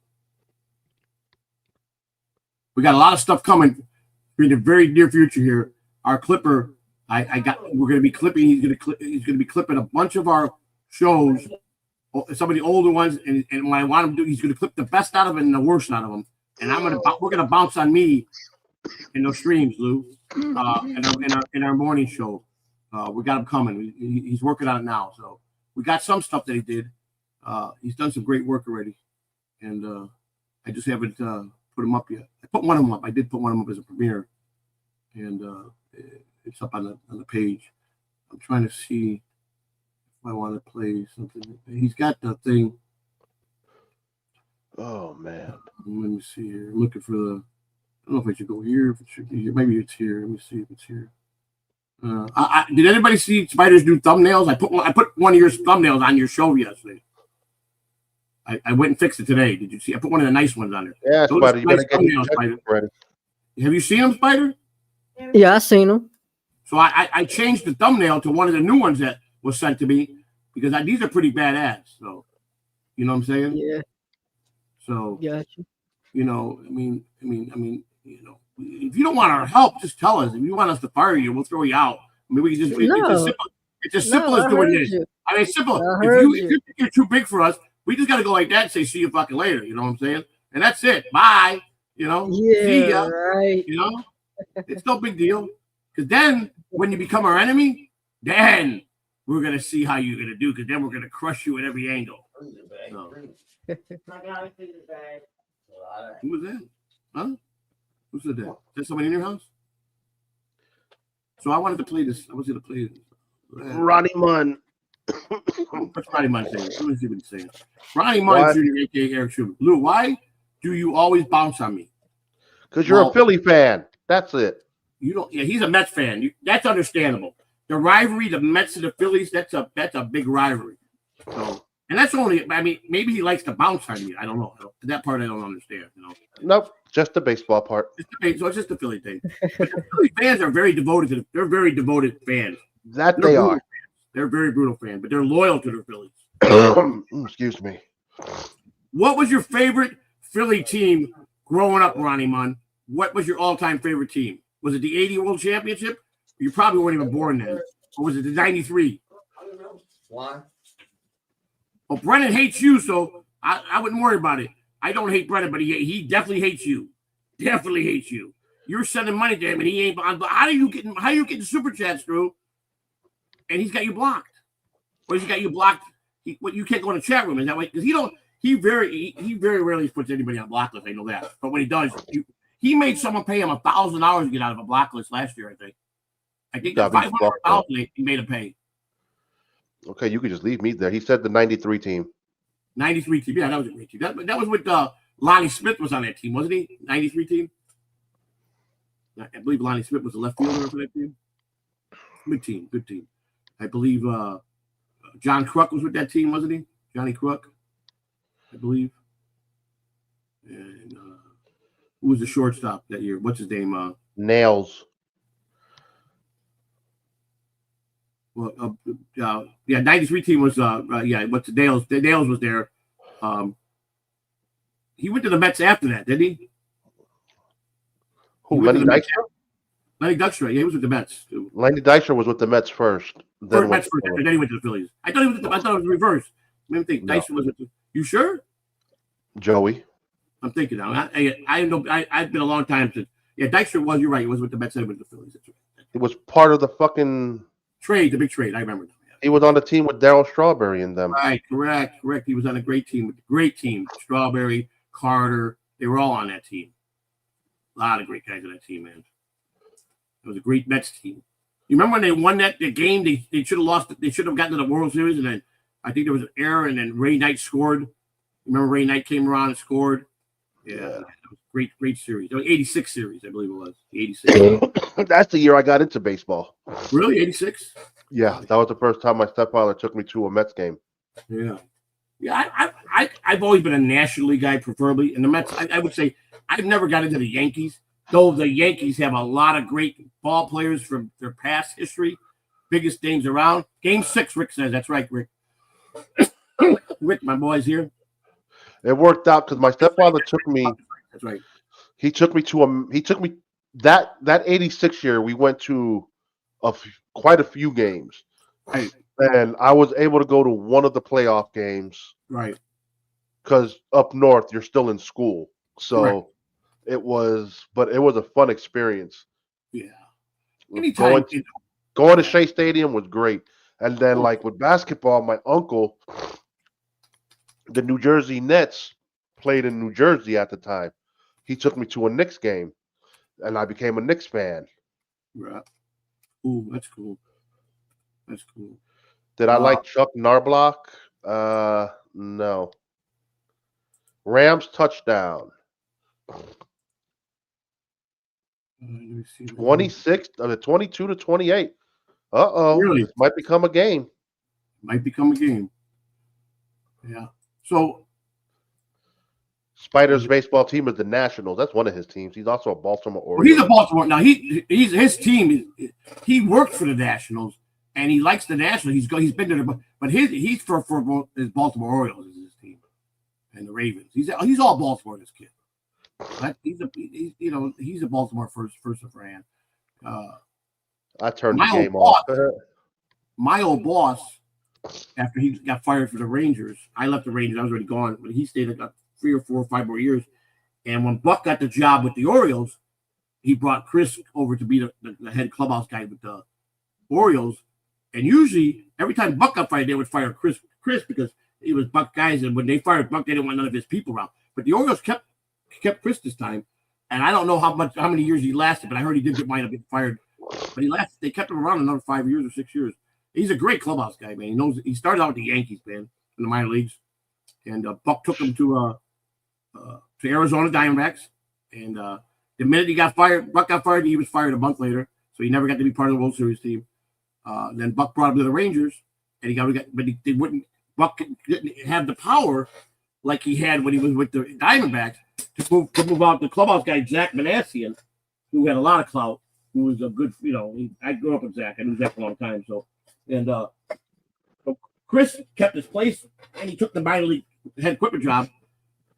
We got a lot of stuff coming in the very near future here. Our clipper, we're going to be clipping. He's going to be clipping a bunch of our shows, some of the older ones, and what I want him to do, he's going to clip the best out of it and the worst out of them. And we're going to bounce on me in those streams, Lou, in our morning show. We got him coming. He's working on it now. So we got some stuff that he did. He's done some great work already, and I just haven't put him up yet. I put one of them up. I did put one of them up as a premiere, and it's up on the page. I'm trying to see if I want to play something. He's got the thing. Oh man. Let me see here. I'm looking for the. I don't know if I should go here. If it should be here. Maybe it's here. Let me see if it's here. Did anybody see Spider's new thumbnails? I put one of your thumbnails on your show yesterday. I went and fixed it today. Did you see? I put one of the nice ones on there. Yeah, Those Spider, you nice better get thumbnails, Spider. ready. Have you seen them, Spider? Yeah, I seen them. So I changed the thumbnail to one of the new ones that was sent to me because these are pretty badass. So, you know what I'm saying? Yeah. So, Gotcha. you know, I mean, you know, if you don't want our help, just tell us. If you want us to fire you, we'll throw you out. I mean, we can just. It's as simple as doing this. I mean, it's simple. If you're too big for us, we just got to go like that and say, see you fucking later. You know what I'm saying? And that's it. Bye. You know? See ya. Right. You know? It's no big deal. Because then, when you become our enemy, then we're going to see how you're going to do. Because then we're going to crush you at every angle. So. Who was that? Huh? Who said that? Is there somebody in your house? So I wanted to play this. I was going to play this. Ronnie Munn. What's Ronnie Munn saying? Let me see what he's saying. Ronnie Munn Jr., a.k.a. Eric Schumann. Lou, why do you always bounce on me? Because you're a Philly fan. That's it. You don't. Yeah, he's a Mets fan. That's understandable. The rivalry, the Mets and the Phillies, that's a big rivalry. So, and that's only. I mean, maybe he likes to bounce on me. I don't know. That part I don't understand. You know. Nope. Just the baseball part. So it's just the Philly thing. But the Philly fans are very devoted. They're very devoted fans. They are. Fans. They're very brutal fans, but they're loyal to their Phillies. Excuse me. What was your favorite Philly team growing up, Ronnie Munn? What was your all-time favorite team? Was it the 80 World Championship? You probably weren't even born then. Or was it the 93? Why? Well, Brennan hates you, so I wouldn't worry about it. I don't hate Brennan, but he definitely hates you. Definitely hates you. You're sending money to him, and he ain't. How are you getting super chats, Drew? And he's got you blocked. Or he's got you blocked. You can't go in the chat room. Is that way? Because he very rarely puts anybody on a block list. I know that. But when he does, he made someone pay him $1,000 to get out of a block list last year. I think that's $500,000 he made him pay. Okay, you could just leave me there. He said the 93 team. 93 team. Yeah, that was a great team. That was with Lonnie Smith was on that team, wasn't he? 93 team. I believe Lonnie Smith was the left fielder for that team. Good team. I believe John Kruk was with that team, wasn't he? Johnny Kruk, I believe. And who was the shortstop that year? What's his name? Nails. Well, 93 team was what's the Nails? The Nails was there. He went to the Mets after that, didn't he? Who? Lenny Dykstra? Lenny Dykstra, yeah, he was with the Mets. Lenny Dykstra was with the Mets first. Then and then he went to the Phillies. I thought it was reversed. I think Dykstra was with the. You sure? Joey. I'm thinking now. I know. I've been a long time since. Yeah, Dykstra was. You're right. He was with the Mets and with the Phillies. That's right. It was part of the fucking trade, the big trade. I remember. Yeah. He was on the team with Darryl Strawberry and them. Right. Correct. He was on a great team. Strawberry, Carter. They were all on that team. A lot of great guys on that team, man. It was a great Mets team. You remember when they won the game? They should have lost. They should have gotten to the World Series, and then I think there was an error, and then Ray Knight scored. Remember Ray Knight came around and scored. Yeah, it was great series. It was 86 series, I believe it was. 86. That's the year I got into baseball. Really, 86? Yeah, that was the first time my stepfather took me to a Mets game. Yeah. I've always been a National League guy, preferably, and the Mets. I would say I've never got into the Yankees. Though the Yankees have a lot of great ball players from their past history, biggest names around. Game 6, Rick says. That's right, Rick. Rick, my boy's here. It worked out because my stepfather took me. That's right. He took me that 86 year. We went to quite a few games. Right. And I was able to go to one of the playoff games. Right. Because up north, you're still in school. So. Right. It was a fun experience. Yeah. Anytime going to Shea Stadium was great. And then like with basketball, my uncle, the New Jersey Nets played in New Jersey at the time. He took me to a Knicks game and I became a Knicks fan. Right. Ooh, that's cool. Did I like Chuck Knarbloch? No. Rams touchdown. 26 22 to 28. Really? This might become a game. Yeah. So Spider's baseball team is the Nationals. That's one of his teams. He's also a Baltimore Oriole. He's a Baltimore. Now he's his team. He worked for the Nationals and he likes the Nationals. He's been there, but he's for his Baltimore Orioles is his team and the Ravens. He's all Baltimore. This kid. But he's a Baltimore first fan. I turned my the old game off. My old boss, after he got fired for the Rangers, I left the Rangers. I was already gone, but he stayed like 3 or 4 or 5 more years. And when Buck got the job with the Orioles, he brought Chris over to be the head clubhouse guy with the Orioles. And usually, every time Buck got fired, they would fire Chris because he was Buck guys. And when they fired Buck, they didn't want none of his people around. But the Orioles kept Chris this time. And I don't know how many years he lasted, but I heard he did wind up getting fired. But he lasted. They kept him around another 5 years or 6 years. He's a great clubhouse guy, man. He started out with the Yankees, man, in the minor leagues. And Buck took him to Arizona Diamondbacks. And the minute Buck got fired, he was fired a month later. So he never got to be part of the World Series team. Then Buck brought him to the Rangers, and Buck didn't have the power like he had when he was with the Diamondbacks to move out the clubhouse guy, Zach Manassian, who had a lot of clout, who was a good, I grew up with Zach. I knew Zach for a long time. So Chris kept his place, and he took the minor league head equipment job,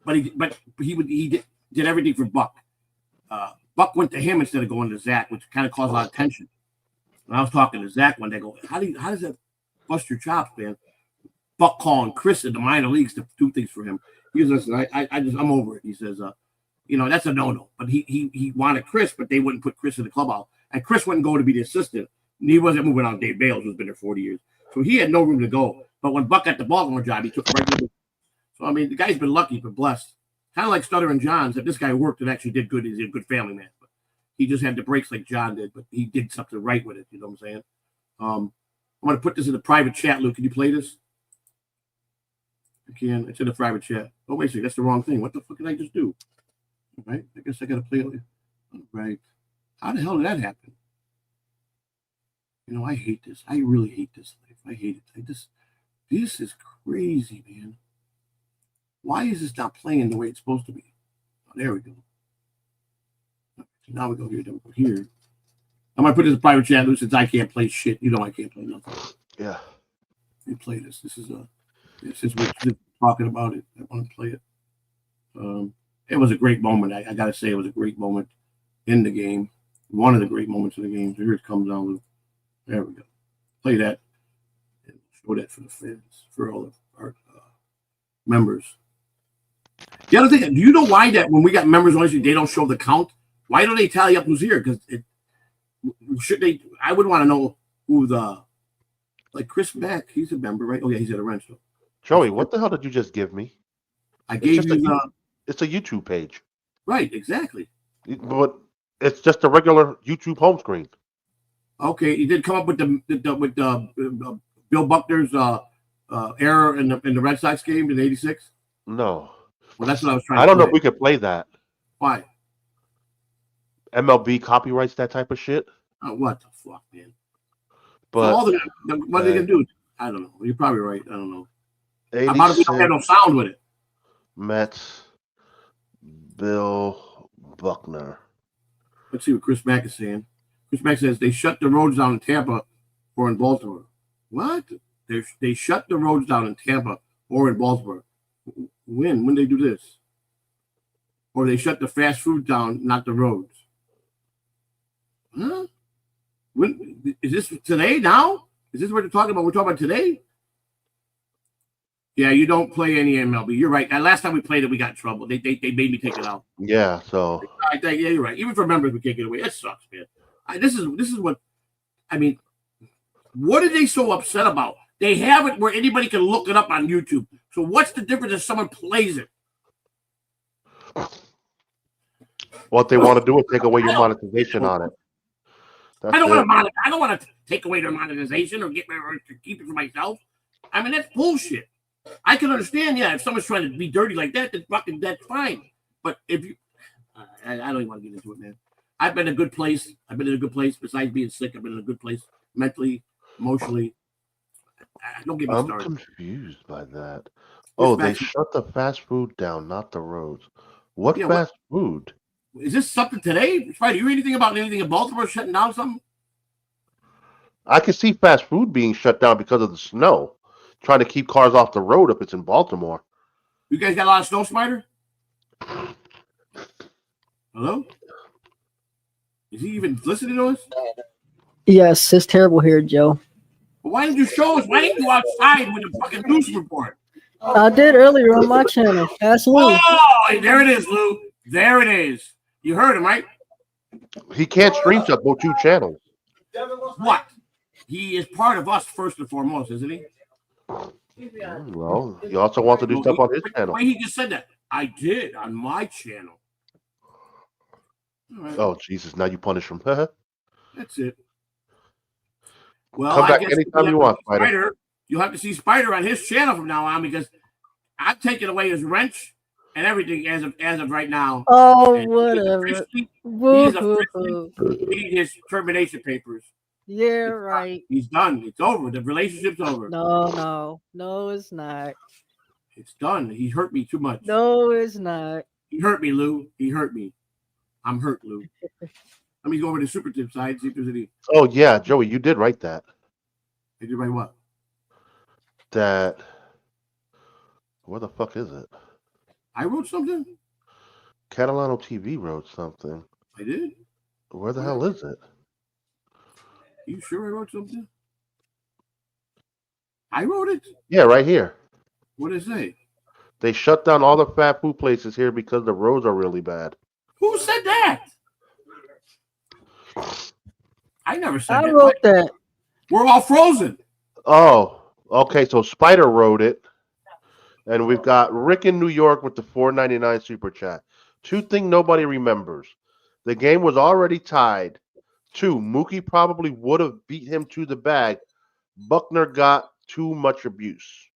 but he did everything for Buck. Buck went to him instead of going to Zach, which kind of caused a lot of tension. When I was talking to Zach one day, I go, how does that bust your chops, man? Buck calling Chris in the minor leagues to do things for him. He goes, listen, I'm over it. He says, that's a no-no. But he wanted Chris, but they wouldn't put Chris in the clubhouse. And Chris wouldn't go to be the assistant. He wasn't moving on Dave Bales, who's been there 40 years. So he had no room to go. But when Buck got the Baltimore job, he took right with him. So, I mean, the guy's been lucky, but blessed. Kind of like Stutter and John said, this guy worked and actually did good. He's a good family man. But he just had the breaks like John did, but he did something right with it. You know what I'm saying? I'm going to put this in the private chat, Luke. Can you play this? I can. It's in the private chat. Oh, wait a second. That's the wrong thing. What the fuck did I just do? All right. I guess I got to play it. All right. How the hell did that happen? I hate this. I really hate this life. I hate it. This is crazy, man. Why is this not playing the way it's supposed to be? Oh, there we go. So now we go here. Then we go here. I'm going to put this in the private chat, Lou, since I can't play shit. I can't play nothing. Yeah. Let me play this. This is what you're talking about it. I want to play it. It was a great moment. I got to say, it was a great moment in the game. One of the great moments in the game. So here it comes on. There we go. Play that. And show that for the fans, for all of our members. The other thing, do you know why that when we got members only, they don't show the count? Why don't they tally up who's here? Because should they? I would want to know who like Chris Mack. He's a member, right? Oh yeah, he's at a wrench. Joey, what the hell did you just give me? I gave you. It's a YouTube page. Right, exactly. But it's just a regular YouTube home screen. Okay, he did come up with Bill Buckner's error in the Red Sox game in '86. No. Well, that's what I was trying. I don't know if we could play that. Why? MLB copyrights that type of shit. Oh, what the fuck, man? But so what are they gonna do? I don't know. You're probably right. I don't know. How 86, about if we don't have no sound with it? Mets, Bill Buckner. Let's see what Chris Mack is saying. Chris Mack says they shut the roads down in Tampa or in Baltimore. What? They shut the roads down in Tampa or in Baltimore. When they do this? Or they shut the fast food down, not the roads. Huh? When is this today now? Is this what they're talking about? We're talking about today? Yeah, you don't play any MLB. You're right. Last time we played it, we got in trouble. They made me take it out. Yeah, so yeah, you're right. Even for members, we can't get away. That sucks, man. This is what I mean. What are they so upset about? They have it where anybody can look it up on YouTube. So what's the difference if someone plays it? What they want to do is take away your monetization on it. I don't want to take away their monetization or keep it for myself. I mean, that's bullshit. I can understand, yeah, if someone's trying to be dirty like that, then that's fine. But if you, I don't even want to get into it, man. I've been in a good place. Besides being sick, I've been in a good place mentally, emotionally. Don't get me started. I'm confused by that. Oh, they shut the fast food down, not the roads. What fast food? Is this something today? Right? You read anything about anything in Baltimore shutting down something? I can see fast food being shut down because of the snow. Trying to keep cars off the road if it's in Baltimore. You guys got a lot of snow, Spider? Hello? Is he even listening to us? Yes, it's terrible here, Joe. Well, why didn't you show us? Why didn't you outside with the fucking news report? I did earlier on my channel. Ask Lou. Oh, there it is, Lou. There it is. You heard him, right? He can't screenshot both two channels. What? He is part of us first and foremost, isn't he? Well, he also wants to do stuff on his channel. Why he just said that? I did on my channel. All right. Oh, Jesus. Now you punish him. That's it. Well, Come I back guess anytime you want, Spider. You'll have to see Spider on his channel from now on because I'm taking away his wrench and everything as of right now. Oh, And whatever. He's Woo-hoo-hoo. officially getting his termination papers. Yeah, right. He's done. It's over. The relationship's over. No, it's not. It's done. He hurt me too much. No, it's not. He hurt me, Lou. He hurt me. I'm hurt, Lou. Let me go over to Super Tip side, see if there's any. Oh, yeah, Joey, you did write that. Did you write what? That. Where the fuck is it? I wrote something? Catalano TV wrote something. I did? Where the hell is it? You sure I wrote something? I wrote it? Yeah, right here. What did it say? They shut down all the fast food places here because the roads are really bad. Who said that? I never said I that. wrote that. We're all frozen. Oh, okay. So Spider wrote it. And we've got Rick in New York with the $4.99 super chat. Two things nobody remembers. The game was already tied. Two, Mookie probably would have beat him to the bag. Buckner got too much abuse.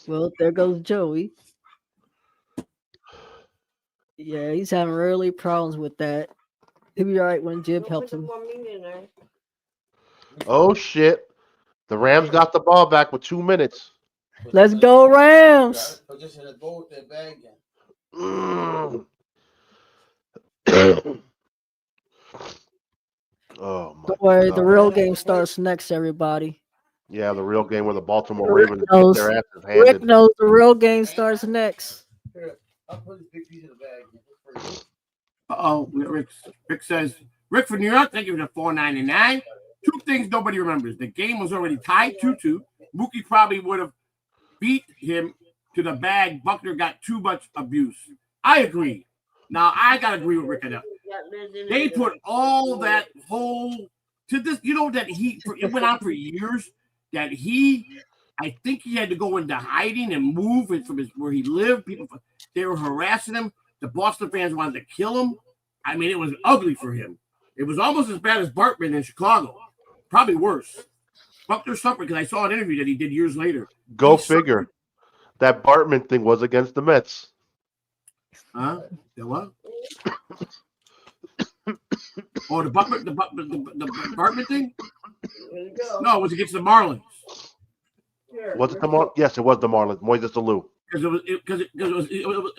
Well, there goes Joey. Yeah, he's having really problems with that. He'll be all right when Jib helps him. Oh, shit. The Rams got the ball back with 2 minutes. Let's go, Rams. Mm. Oh, my Don't worry, God. the real game starts next, everybody. Yeah, the real game where the Baltimore Rick Ravens knows. get their asses Rick handed. knows the real game starts next. Uh-oh. Rick says, Rick from New York, thank you for the $4.99. Two things nobody remembers. The game was already tied 2-2. Mookie probably would have beat him to the bag. Buckner got too much abuse. I agree. Now, I got to agree with Rick on that. They put all that whole to this, that it went on for years that I think he had to go into hiding and move from where he lived. They were harassing him. The Boston fans wanted to kill him. I mean, it was ugly for him. It was almost as bad as Bartman in Chicago. Probably worse. Buckner suffered because I saw an interview that he did years later. Go figure. That Bartman thing was against the Mets. Huh? The what? Oh, the Bartman thing? No, it was against the Marlins. Was it the Marlins? Yes, it was the Marlins. Moises Alou. Because it was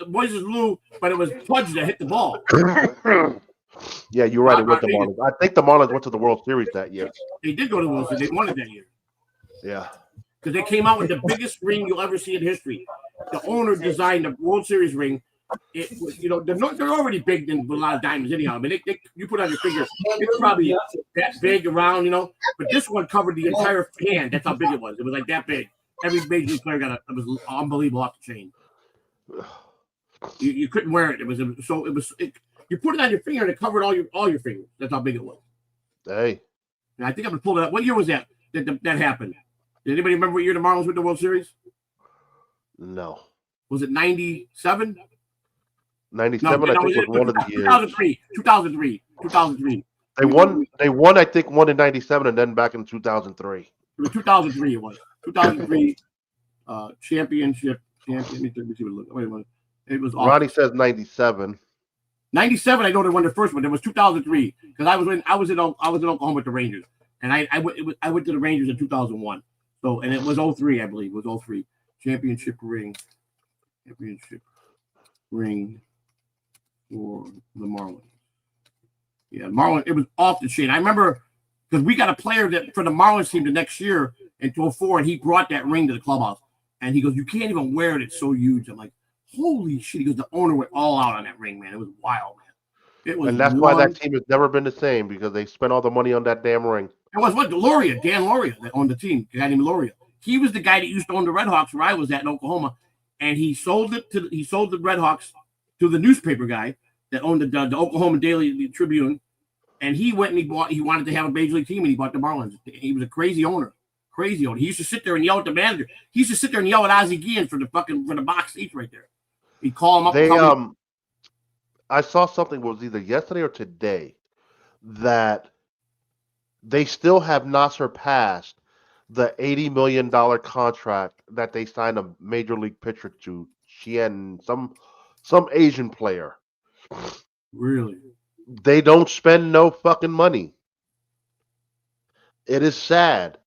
Moises Alou, but it was Pudge that hit the ball. Yeah, you're right. It was the Marlins. I think the Marlins went to the World Series that year. They did go to the World Series. They won it that year. Yeah. Because they came out with the biggest ring you'll ever see in history. The owner designed the World Series ring. It was, they're already big with a lot of diamonds anyhow. I mean, you put on your finger, it's probably that big around, But this one covered the entire hand. That's how big it was. It was like that big. Every major league player got it. It was unbelievable off the chain. You couldn't wear it. You put it on your finger and it covered all your fingers. That's how big it was. Hey. And I think I'm gonna pull it up. What year was that happened? Did anybody remember what year the Marlins won the World Series? No. Was it 97? 97, I think, was one of the years. 2003. They won, I think, one in 97 and then back in 2003. It was 2003 it was. 2003 championship. Wait a minute. It was awesome. Ronnie says 97. 97, I know they won the first one. It was 2003 because I was in Oklahoma with the Rangers, and I went to the Rangers in 2001. So, and it was 03, I believe. It was 03 championship ring for the Marlins. Yeah, Marlins. It was off the chain. I remember because we got a player that for the Marlins team the next year in 2004, and he brought that ring to the clubhouse, and he goes, "You can't even wear it. It's so huge." I'm like, holy shit. He goes, the owner went all out on that ring, man. It was wild, man. It was And that's why that team has never been the same because they spent all the money on that damn ring. It was what? Dan Loria that owned the team. A guy named Loria. He was the guy that used to own the Red Hawks where I was at in Oklahoma. And he sold the Red Hawks to the newspaper guy that owned the Oklahoma Daily Tribune. And he went and he wanted to have a major league team and he bought the Marlins. He was a crazy owner. Crazy owner. He used to sit there and yell at the manager. He used to sit there and yell at Ozzie Guillen for the box seats right there. He'd call him up. I saw something was either yesterday or today that they still have not surpassed the $80 million contract that they signed a major league pitcher to. Some Asian player. Really? They don't spend no fucking money. It is sad.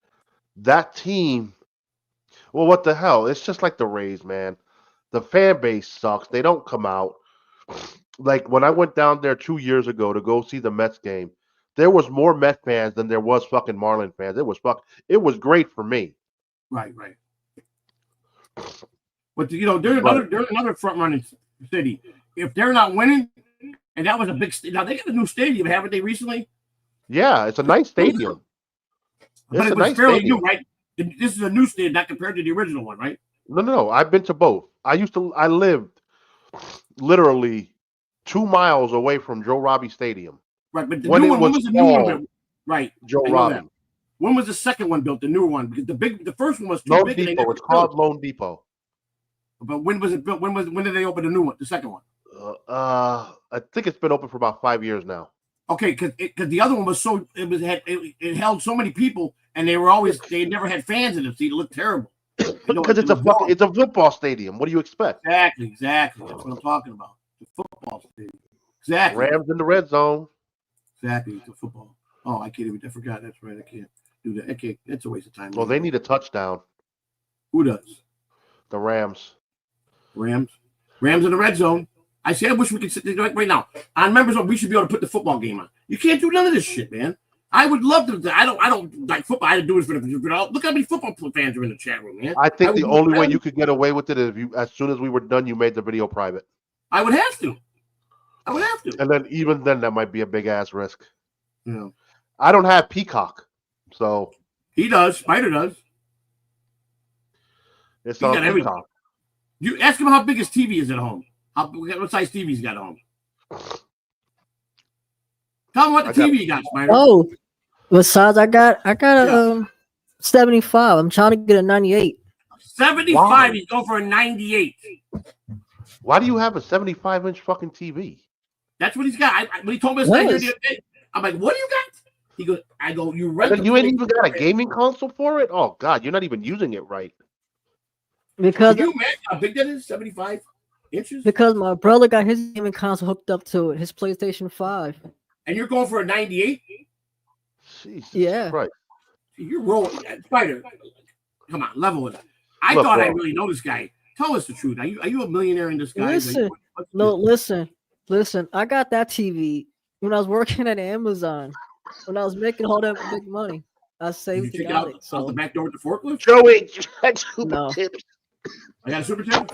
That team, well, what the hell? It's just like the Rays, man. The fan base sucks. They don't come out. Like when I went down there 2 years ago to go see the Mets game, there was more Mets fans than there was fucking Marlin fans. It was great for me. Right. But they're another front running city. If they're not winning, and that was a big now they got a new stadium, haven't they recently? Yeah, it's a nice stadium. But it was fairly new, right? This is a new stadium, not compared to the original one, right? No. I've been to both. I lived literally 2 miles away from Joe Robbie Stadium. Right, but the new one, when was the new one built? Right, Joe Robbie. When was the second one built? The newer one, because the first one was too Lone big. Depot. It's called Lone Depot. But when was it built? When did they open the new one? The second one? I think it's been open for about 5 years now. Okay, because the other one was it held so many people, and they never had fans in it, so it looked terrible. Because it's a football stadium. What do you expect? Exactly. That's what I'm talking about. The football stadium. Exactly. Rams in the red zone. Exactly. It's a football. Oh, I can't even. I forgot. That's right. I can't do that. Okay, it's a waste of time. Well, they need a touchdown. Who does? The Rams. Rams in the red zone. I wish we could sit there right now. On Members Zone, we should be able to put the football game on. You can't do none of this shit, man. I would love to. I don't like football. I do it for the. Look how many football fans are in the chat room, man. I think the only way you could get away with it is as soon as we were done, you made the video private. I would have to. And then even then, that might be a big ass risk. Yeah. I don't have Peacock, so he does. Spider does. It's on Peacock. You ask him how big his TV is at home. What size TV he's got at home? Tell him what the TV you got, Spider. Oh, what size I got? I got a 75. I'm trying to get a 98. 75. Wow. He's going for a 98. Why do you have a 75-inch fucking TV? That's what he's got. When he told me the other day, I'm like, "What do you got?" He goes, "I go, you rent." You ain't even got a gaming console for it? Oh God, you're not even using it right. Because can you imagine how big that is? 75 inches. Because my brother got his gaming console hooked up to it, his PlayStation 5. And you're going for a 98? Jesus Christ. You're rolling. Spider, come on, level with it. I thought I really know this guy. Tell us the truth. Are you a millionaire in disguise? Listen. I got that TV when I was working at Amazon. When I was making all that big money, I saved it out the back door with the forklift. Joey, no. I got a super tip.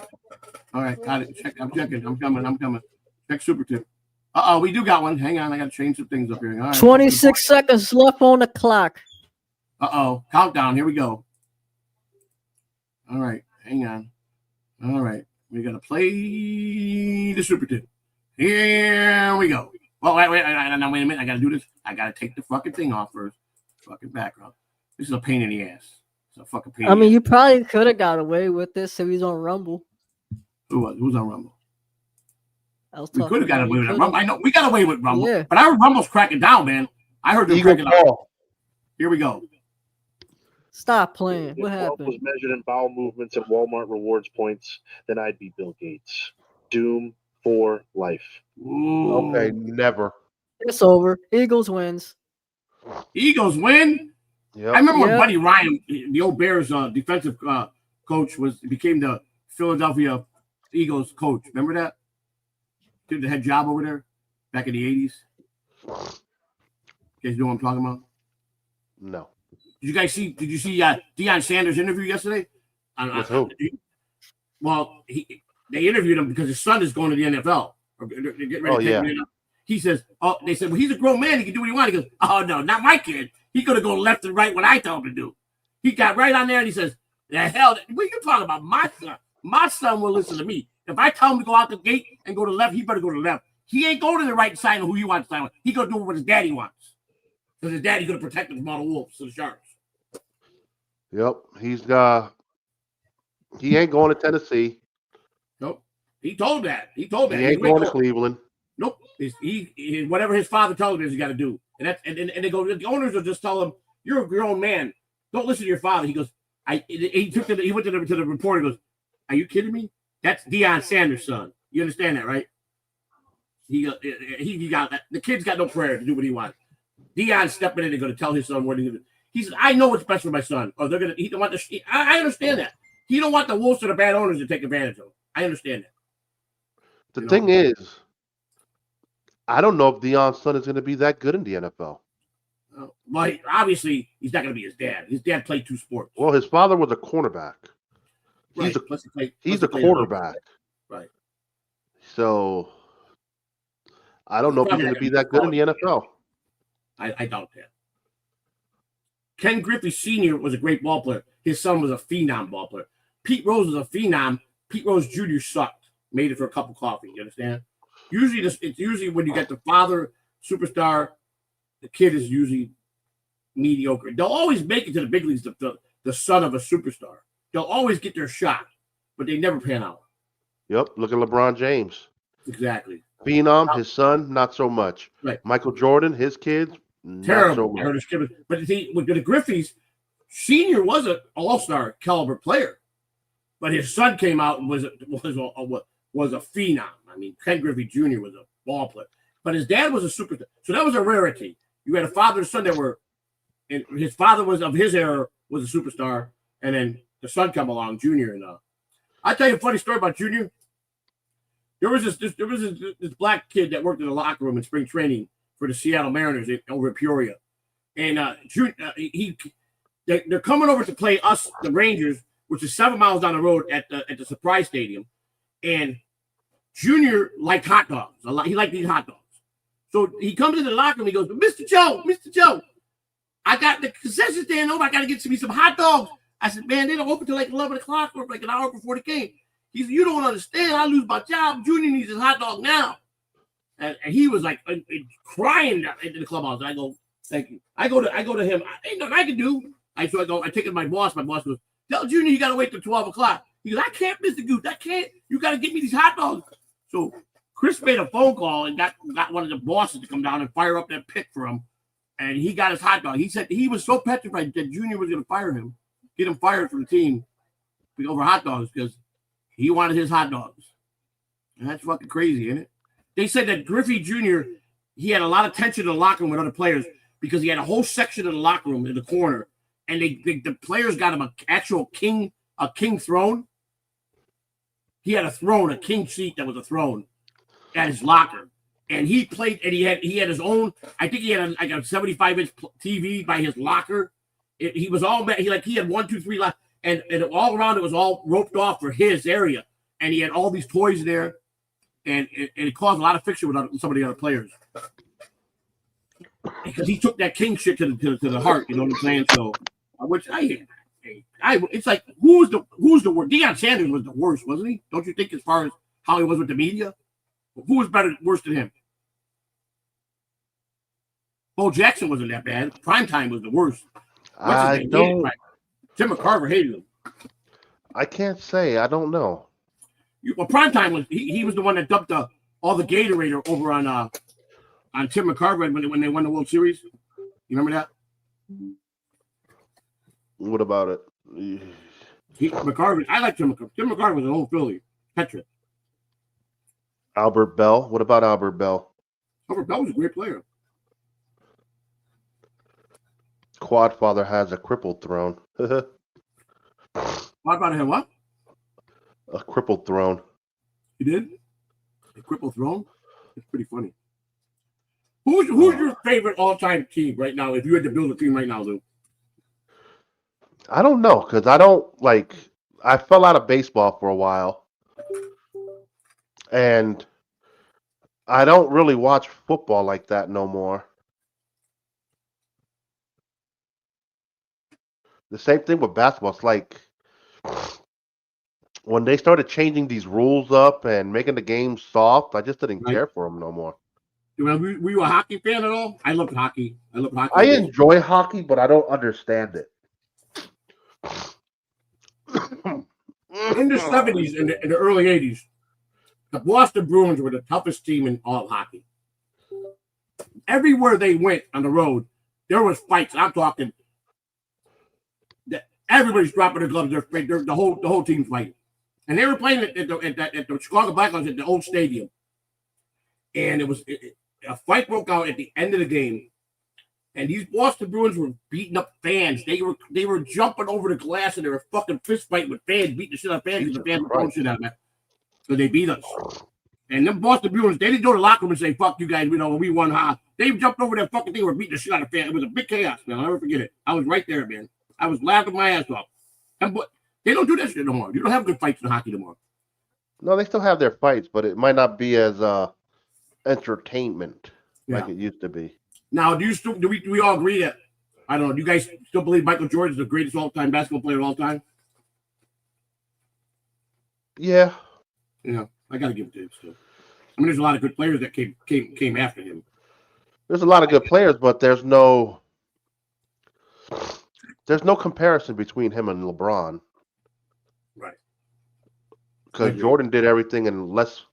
All right, got it. I'm checking. I'm coming. Check super tip. We do got one. Hang on, I got to change some things up here. All right. 26 seconds left on the clock. Countdown. Here we go. All right, hang on. All right, we got to play the super tip. Here we go. Well, wait a minute. I got to do this. I got to take the fucking thing off first. Fucking background. This is a pain in the ass. It's a fucking pain. I mean, you probably could have got away with this if he's on Rumble. Who's on Rumble? We could have got away with Rumble. I know we got away with Rumble, but I heard Rumble's cracking down, man. I heard they're cracking down. Here we go. Stop playing. What happened? If was measured in bowel movements and Walmart rewards points, then I'd be Bill Gates. Doom for life. Ooh. Okay, never. It's over. Eagles wins. Eagles win? Yep. I remember when Buddy Ryan, the old Bears defensive coach, became the Philadelphia Eagles coach. Remember that? Did the head job over there back in the 80s? You guys know what I'm talking about? No. Did you see Deion Sanders' interview yesterday? With who? Well, they interviewed him because his son is going to the NFL. Or getting ready to take him. He says, "Oh, they said, well, he's a grown man. He can do what he wants." He goes, "Oh no, not my kid. He's gonna go left and right when I tell him to do." He got right on there and he says, "The hell, what are you talking about? My son. My son will listen to me. If I tell him to go out the gate and go to the left, he better go to the left. He ain't going to the right side of who he wants to sign with. He gonna do what his daddy wants because his daddy's gonna protect him from all the wolves, so the sharks." Yep, he ain't going to Tennessee. Nope. He told that. He told that. He ain't going to Cleveland. Nope. He whatever his father tells him is he got to do. And that's and they go. The owners will just tell him, "You're a grown man. Don't listen to your father." He goes, he went to the reporter. He goes, "Are you kidding me? That's Deion Sanders' son. You understand that, right?" He got that. The kid's got no prayer to do what he wants. Deion's stepping in and going to tell his son what he's going to do. He says, "I know what's best for my son." Or they're going to. He don't want the. I understand that. He don't want the wolves or the bad owners to take advantage of him. I understand that. The thing is, I don't know if Deion's son is going to be that good in the NFL. Well, obviously, he's not going to be his dad. His dad played two sports. Well, his father was a cornerback. Right. He's a quarterback. Right. So, I don't know if he's going to be that good in the NFL. I doubt that. Ken Griffey Sr. was a great ball player. His son was a phenom ball player. Pete Rose was a phenom. Pete Rose Jr. sucked. Made it for a cup of coffee. You understand? It's usually when you get the father superstar, the kid is usually mediocre. They'll always make it to the big leagues, the son of a superstar. They'll always get their shot, but they never pan out. Yep. Look at LeBron James. Exactly. Phenom, his son, not so much. Right. Michael Jordan, his kids, terrible. Not so much. But with the Griffeys, Senior was an all-star caliber player, but his son came out and was a phenom. I mean, Ken Griffey Jr. was a ball player, but his dad was a superstar. So that was a rarity. You had a father and son that were, and his father was of his era was a superstar, and then the son come along, Junior. And I'll tell you a funny story about Junior. There was this black kid that worked in the locker room in spring training for the Seattle Mariners over in Peoria, and they're coming over to play us, the Rangers, which is 7 miles down the road at the Surprise Stadium, and Junior liked hot dogs a lot. He liked these hot dogs, so he comes into the locker room. He goes, Mr. Joe, I got the concession stand over. I got to get me some hot dogs. I said, man, they don't open till like 11 o'clock or like an hour before the game. He said, you don't understand. I lose my job. Junior needs his hot dog now. And he was like crying into the clubhouse. And I go, thank you. I go to him. Ain't nothing I can do. I take it to my boss. My boss goes, tell Junior you got to wait till 12 o'clock. He goes, I can't, Mr. Goose. I can't. You got to get me these hot dogs. So Chris made a phone call and got one of the bosses to come down and fire up that pit for him. And he got his hot dog. He said he was so petrified that Junior was going to fire him, get him fired from the team over hot dogs because he wanted his hot dogs. And that's fucking crazy, isn't it? They said that Griffey Jr., he had a lot of tension in the locker room with other players because he had a whole section of the locker room in the corner, and the players got him an actual king throne. He had a throne, a king seat that was a throne at his locker. And he played, and he had his own. I think he had a 75-inch TV by his locker. He was all he had 1, 2, 3 lockers, and all around it was all roped off for his area. And he had all these toys there, and it caused a lot of friction with some of the other players because he took that king shit to the heart. You know what I'm saying? So, which it's like who's the worst? Deion Sanders was the worst, wasn't he? Don't you think, as far as how he was with the media? Who was worse than him? Bo Jackson wasn't that bad. Primetime was the worst. I don't. Tim McCarver hated him. I can't say. I don't know. Well, Primetime was he was the one that dumped all the Gatorade over on Tim McCarver when they won the World Series. You remember that? What about it? McCarver. I like Tim McCarver. Tim McCarver was an old Philly. Petra. Albert Bell. What about Albert Bell? Albert Bell was a great player. Quadfather has a crippled throne. Quadfather had what? A crippled throne. He did? A crippled throne? It's pretty funny. Who's your favorite all-time team right now? If you had to build a team right now, Lou? I don't know, because I don't I fell out of baseball for a while. And I don't really watch football like that no more. The same thing with basketball. It's like when they started changing these rules up and making the game soft, I just didn't care for them no more. Were you a hockey fan at all? I loved hockey. I enjoy hockey, but I don't understand it. In the 70s and the early 80s, the Boston Bruins were the toughest team in all of hockey. Everywhere they went on the road, there was fights. I'm talking that everybody's dropping their gloves. The whole team's fighting. And they were playing at the Chicago Blackhawks at the old stadium. And a fight broke out at the end of the game. And these Boston Bruins were beating up fans. They were jumping over the glass and they were fucking fist fighting with fans, beating the shit out of fans because the fans were throwing shit at them. So they beat us. And them Boston Bruins, they didn't go to the locker room and say, fuck you guys, we won hard. They jumped over that fucking thing and were beating the shit out of fans. It was a big chaos, man. I'll never forget it. I was right there, man. I was laughing my ass off. They don't do that shit no more. You don't have good fights in hockey no more. No, they still have their fights, but it might not be as entertainment like it used to be. Now, do we all agree that, I don't know, do you guys still believe Michael Jordan is the greatest all-time basketball player of all time? Yeah. Yeah, I got to give it to him still. I mean, there's a lot of good players that came after him. There's a lot of good players, but there's no comparison between him and LeBron. Right. Because Jordan did everything in less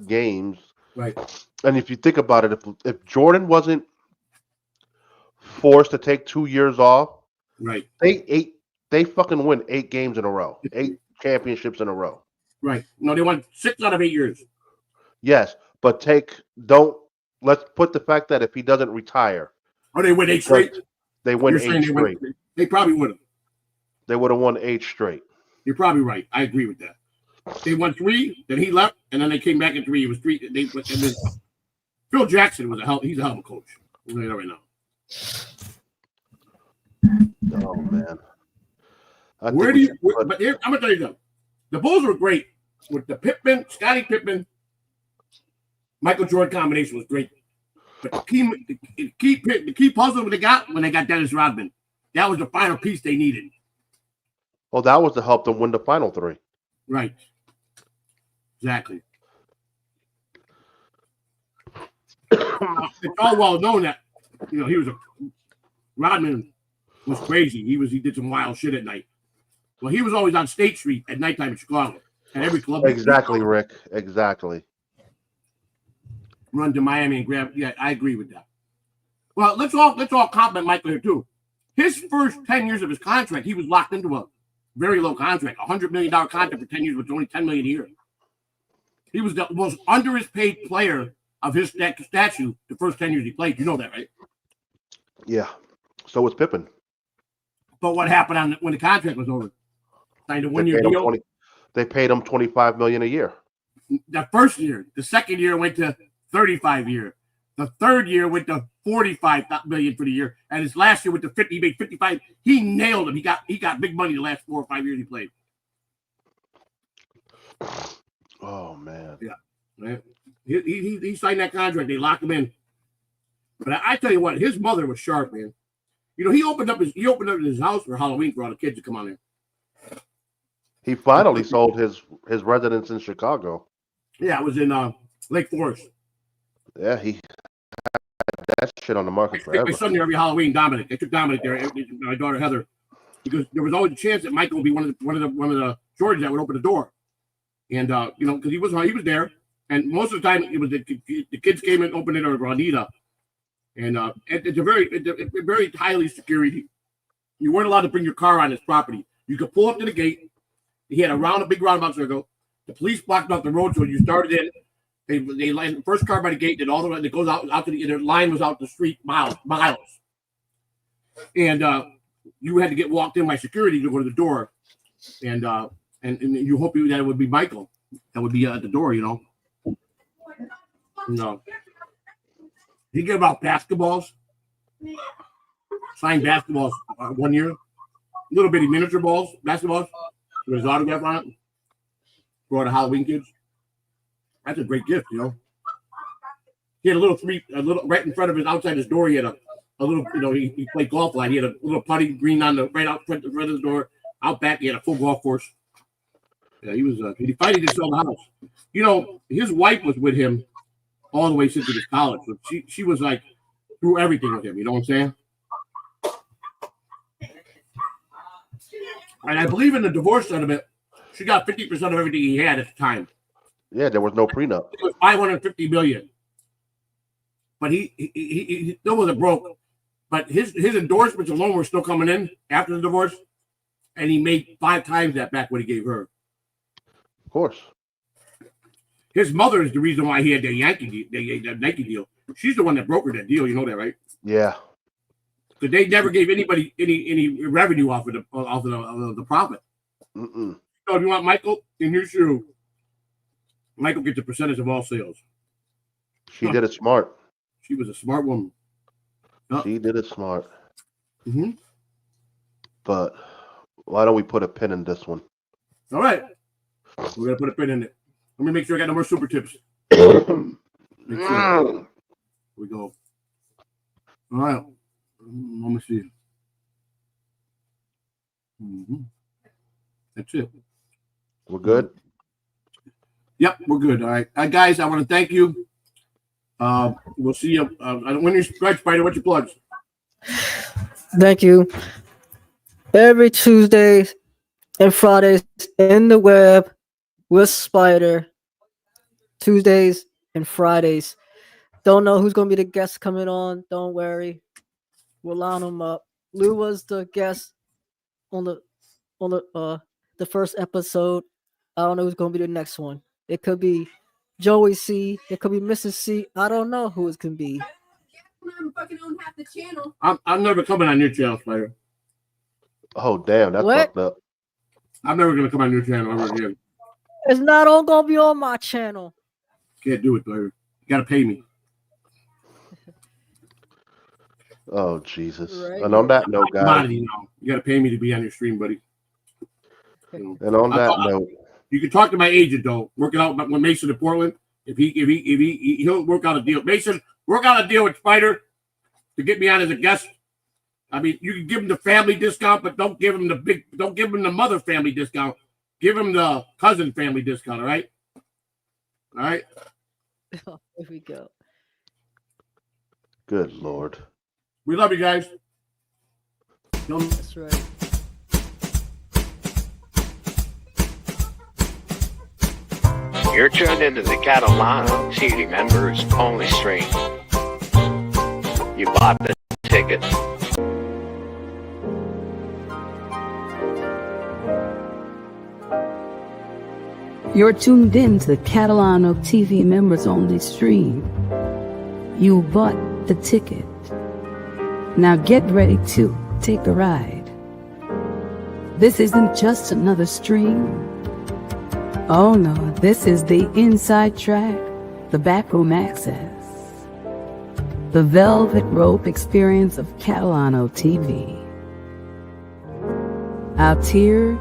games. Right. And if you think about it, if Jordan wasn't forced to take 2 years off, right, they fucking win 8 games in a row, 8 championships in a row. Right. No, they won 6 out of 8 years. Yes, but let's put the fact that if he doesn't retire, they win 8 straight. They win 8 straight. They probably would have. They would have won 8 straight. You're probably right. I agree with that. They won 3, then he left, and then they came back in 3. It was 3. And then Phil Jackson he's a hell of a coach. I'll tell you that right now. Oh man. I'm gonna tell you something. The Bulls were great with the Scottie Pippen, Michael Jordan combination was great. But the key puzzle they got when they got Dennis Rodman, that was the final piece they needed. Well, that was to help them win the final 3. Right. Exactly. It's all well known that Rodman was crazy. He did some wild shit at night. Well, he was always on State Street at nighttime in Chicago. At every club. Exactly, Rick. Exactly. Run to Miami and grab. Yeah, I agree with that. Well, let's all compliment Michael here too. His first 10 years of his contract, he was locked into a very low contract, $100 million contract for 10 years, which is only $10 million a year. He was the most paid player of his statue the first 10 years he played. You know that, right? Yeah. So was Pippen. But what happened when the contract was over? Signed a 1-year deal. They paid him $25 million a year. The first year. The second year went to $35 million. The third year went to $45 million for the year, and his last year went to $50. He made $55. He nailed him. He got big money the last 4 or 5 years he played. Oh man. Yeah. Right. He signed that contract. They locked him in. But I tell you what, his mother was sharp, man. He opened up his house for Halloween for all the kids to come on there. He finally sold his residence in Chicago. Yeah, it was in Lake Forest. Yeah, he had that shit on the market forever. My son there every Halloween, Dominic. They took Dominic there, my daughter Heather, because there was always a chance that Michael would be one of the Georges that would open the door, and because he was there, and most of the time it was the kids came and opened it or Anita, and it's a very highly security. You weren't allowed to bring your car on his property. You could pull up to the gate. He had a big roundabout circle. The police blocked off the road, so you started in. They lined the first car by the gate, and all the way that goes out to the line was out the street miles, and you had to get walked in by security to go to the door, and you hope that it would be Michael that would be at the door, No, he gave out basketballs, signed basketballs 1 year, little bitty miniature basketballs with his autograph on it for all the Halloween kids. That's a great gift, you know. He had a little right in front of his outside his door. He had a little, you know, he played golf a lot. He had a little putting green on the right out front of his door. Out back, he had a full golf course. Yeah, he was. He finally did sell the house. You know, his wife was with him all the way since he was college. So she was like through everything with him. You know what I'm saying? And I believe in the divorce settlement, she got 50% of everything he had at the time. Yeah, there was no prenup. It was $550 million. But he still wasn't broke. But his endorsements alone were still coming in after the divorce, and he made 5 times that back what he gave her. Of course. His mother is the reason why he had the Nike deal. She's the one that brokered that deal. You know that, right? Yeah. Because they never gave anybody any revenue off of the profit. Mm-mm. So if you want Michael in your shoe, Michael gets a percentage of all sales. She did it smart. She was a smart woman. She did it smart. Mm-hmm. But why don't we put a pin in this one? All right. We're going to put a pin in it. Let me make sure I got no more super tips. Make sure. Here we go. All right. Let me see. Mm-hmm. That's it. We're good? Yep, we're good. All right. Guys, I want to thank you. We'll see you. When you stretch, Spider, what's your plugs? Thank you. Every Tuesday and Fridays in the web with Spider. Tuesdays and Fridays. Don't know who's going to be the guest coming on. Don't worry. We'll line them up. Lou was the guest on the first episode. I don't know who's going to be the next one. It could be Joey C. It could be Mrs. C. I don't know who it can be. I'm fucking on half the channel. I'm never coming on your channel, Spider. Oh, damn. That's fucked up. I'm never going to come on your channel ever again. It's not all going to be on my channel. Can't do it, Spider. You got to pay me. Oh, Jesus. Right. And on that note, guys. You got to pay me to be on your stream, buddy. You know. And on that note. You can talk to my agent, though. Work it out with Mason in Portland. If he'll work out a deal. Mason, work out a deal with Spider to get me on as a guest. I mean, you can give him the family discount, but don't give him the mother family discount. Give him the cousin family discount, all right? All right? Here we go. Good Lord. We love you guys. That's right. You're tuned into the Catalano TV members only stream. You bought the ticket. You're tuned in to the Catalano TV members only stream. You bought the ticket. Now get ready to take a ride. This isn't just another stream. Oh no, this is the inside track, the backroom access, the velvet rope experience of Catalano TV. Out here,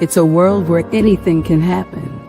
it's a world where anything can happen.